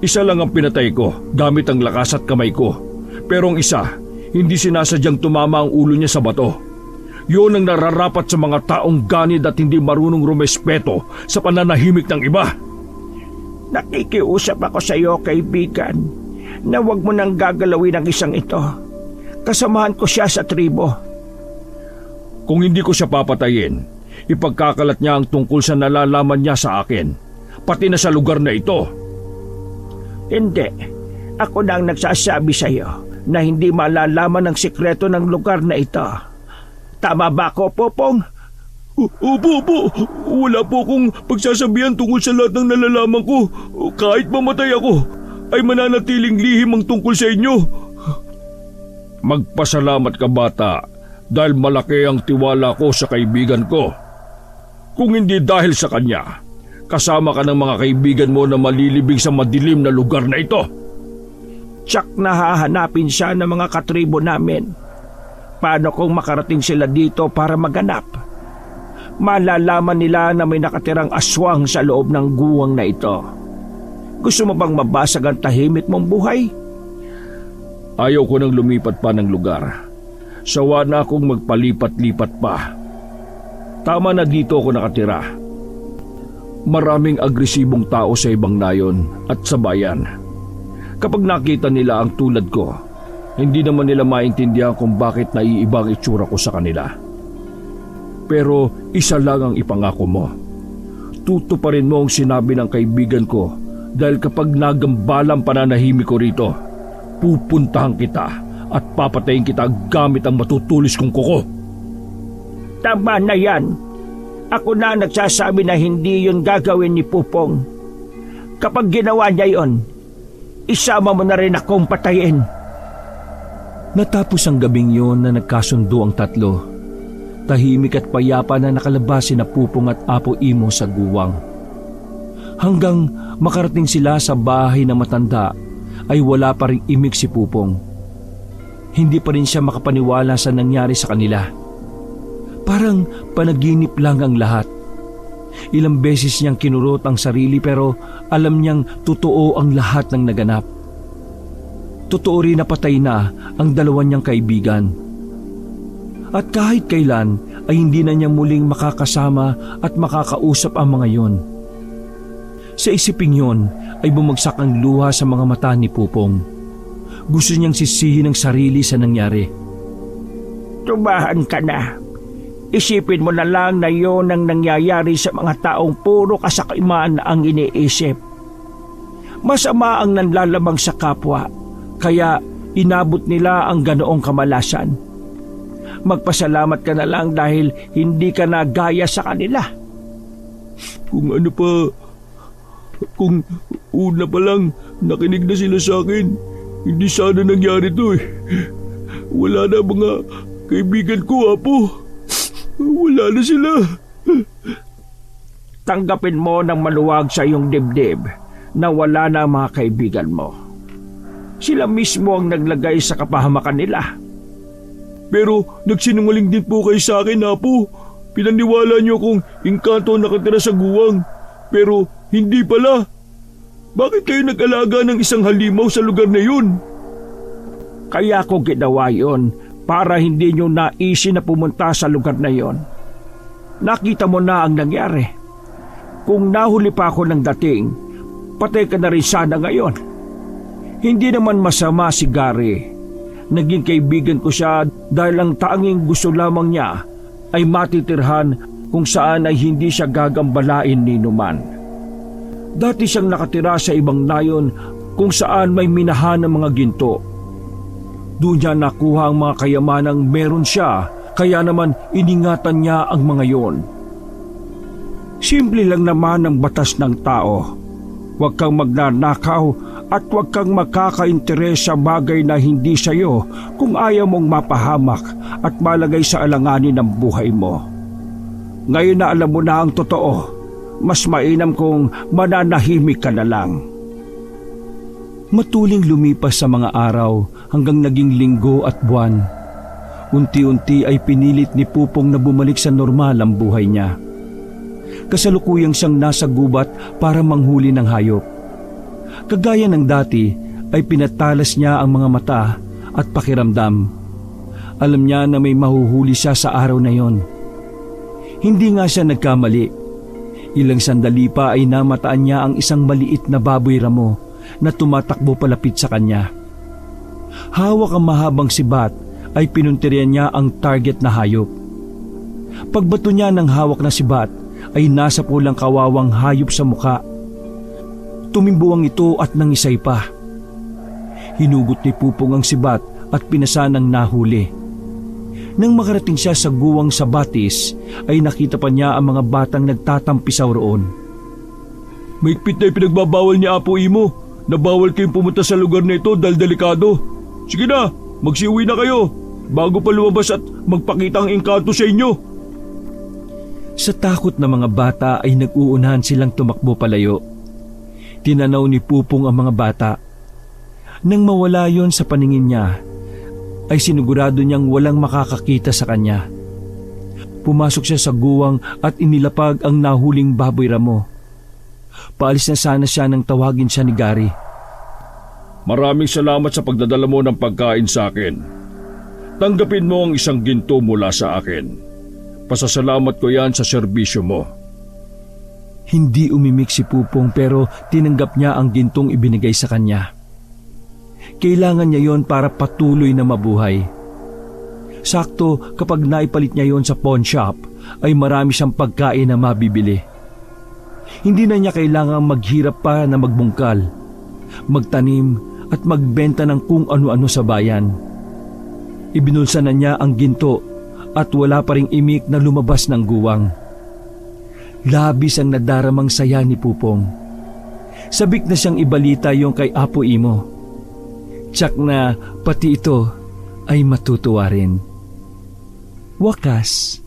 Isa lang ang pinatay ko gamit ang lakas at kamay ko. Pero ang isa, hindi sinasadyang tumama ang ulo niya sa bato. Yun ang nararapat sa mga taong ganid at hindi marunong rumespeto sa pananahimik ng iba. Nakikiusap ako sa iyo, kaibigan, na huwag mo nang gagalawin ang isang ito. Kasamahan ko siya sa tribo. Kung hindi ko siya papatayin, ipagkakalat niya ang tungkol sa nalalaman niya sa akin, pati na sa lugar na ito. Hindi. Ako na ang nagsasabi sa iyo na hindi malalaman ang sikreto ng lugar na ito. Tama ba ako, Popong? Opo. Wala po akong pagsasabihan tungkol sa lahat ng nalalaman ko. Kahit mamatay ako, ay mananatiling lihim ang tungkol sa inyo. Magpasalamat ka, bata, dahil malaki ang tiwala ko sa kaibigan ko. Kung hindi dahil sa kanya, kasama ka ng mga kaibigan mo na malilibing sa madilim na lugar na ito. Tsak na hahanapin siya ng mga katribo namin. Paano kung makarating sila dito para maganap? Malalaman nila na may nakatirang aswang sa loob ng guwang na ito. Gusto mo bang mabasag ang tahimik mong buhay? Ayaw ko nang lumipat pa ng lugar. Sawa na akong magpalipat-lipat pa. Tama na dito ako nakatira. Maraming agresibong tao sa ibang nayon at sa bayan. Kapag nakita nila ang tulad ko, hindi naman nila maintindihan kung bakit naiibang itsura ko sa kanila. Pero isa lang ang ipangako mo. Tutuparin mo ang sinabi ng kaibigan ko dahil kapag nagambalang pananahimik ko rito, pupuntahan kita at papatayin kita gamit ang matutulis kong kuko. Tama na yan. Ako na nagsasabi na hindi yun gagawin ni Pupong. Kapag ginawa niya yon, isama mo na rin akong patayin. Natapos ang gabing yon na nagkasundo ang tatlo. Tahimik at payapa na nakalabas sina Pupong at Apo Imo sa guwang. Hanggang makarating sila sa bahay na matanda ay wala pa ring imik si Pupong. Hindi pa rin siya makapaniwala sa nangyari sa kanila. Parang panaginip lang ang lahat. Ilang beses niyang kinurot ang sarili pero alam niyang totoo ang lahat ng naganap. Totoo rin na patay na ang dalawa niyang kaibigan. At kahit kailan ay hindi na niya muling makakasama at makakausap ang mga yon. Sa isiping yon ay bumagsak ang luha sa mga mata ni Pupong. Gusto niyang sisihin ang sarili sa nangyari. Tumahan ka na. Isipin mo na lang na yon ang nangyayari sa mga taong puro kasakiman ang iniisip. Masama ang nanlalamang sa kapwa, kaya inabot nila ang ganoong kamalasan. Magpasalamat ka na lang dahil hindi ka na gaya sa kanila. Kung una pa lang nakinig na sila sa akin, hindi sana nangyari to eh. Wala na mga kaibigan ko, Apo. Wala na sila. Tanggapin mo ng maluwag sa iyong dibdib na wala na ang mga kaibigan mo. Sila mismo ang naglagay sa kapahamakan nila. Pero nagsinungaling din po kayo sa akin, Apo. Pinaniwala niyo kung engkanto nakatira sa guwang. Pero hindi pala. Bakit kayo nag-alaga ng isang halimaw sa lugar na yun? Kaya ko ginawa yon para hindi nyo naisin na pumunta sa lugar na yon. Nakita mo na ang nangyari. Kung nahuli pa ako ng dating, patay ka na rin sana ngayon. Hindi naman masama si Gary. Naging kaibigan ko siya dahil ang tanging gusto lamang niya ay matitirhan kung saan ay hindi siya gagambalain ni Numan. Dati siyang nakatira sa ibang nayon kung saan may minahan ng mga ginto. Doon niya nakuha ang mga kayamanang meron siya, kaya naman iningatan niya ang mga yon. Simple lang naman ang batas ng tao. Huwag kang magnanakaw at huwag kang makakainteres sa bagay na hindi sa iyo kung ayaw mong mapahamak at malagay sa alanganin ng buhay mo. Ngayon na alam mo na ang totoo, mas mainam kung mananahimik ka na lang. Matuling lumipas sa mga araw hanggang naging linggo at buwan. Unti-unti ay pinilit ni Pupong na bumalik sa normal ang buhay niya. Kasalukuyang siyang nasa gubat para manghuli ng hayop. Kagaya ng dati ay pinatalas niya ang mga mata at pakiramdam. Alam niya na may mahuhuli siya sa araw na yon. Hindi nga siya nagkamali. Ilang sandali pa ay namataan niya ang isang maliit na baboy ramo na tumatakbo palapit sa kanya. Hawak ang mahabang sibat ay pinuntiryan niya ang target na hayop. Pagbato niya ng hawak na sibat ay nasa pulang kawawang hayop sa muka. Tumimbuwang ito at nangisay pa. Hinugot ni Pupong ang sibat at pinasa ng nahuli. Nang makarating siya sa guwang sa batis ay nakita pa niya ang mga batang nagtatampisaw roon. Mahigpit na ipinagbabawal ni Apo Imo na bawal kayong pumunta sa lugar na ito dahil delikado. Sige na, magsiuwi na kayo bago pa lumabas at magpakita ang engkanto sa inyo. Sa takot na mga bata ay nag-uunahan silang tumakbo palayo. Tinanaw ni Pupong ang mga bata. Nang mawala yon sa paningin niya, ay sinigurado niyang walang makakakita sa kanya. Pumasok siya sa guwang at inilapag ang nahuling baboy ramo. Paalis na sana siya nang tawagin siya ni Gary. Maraming salamat sa pagdadala mo ng pagkain sa akin. Tanggapin mo ang isang ginto mula sa akin. Pasasalamat ko yan sa serbisyo mo. Hindi umimik si Pupong pero tinanggap niya ang gintong ibinigay sa kanya. Kailangan niya yon para patuloy na mabuhay. Sakto kapag naipalit niya yon sa pawn shop ay marami siyang pagkain na mabibili. Hindi na niya kailangang maghirap pa na magbungkal, magtanim at magbenta ng kung ano-ano sa bayan. Ibinulsa na niya ang ginto at wala pa ring imik na lumabas ng guwang. Labis ang nadaramang saya ni Pupong. Sabik na siyang ibalita yung kay Apo Imo. Tsak na pati ito ay matutuwa rin. Wakas.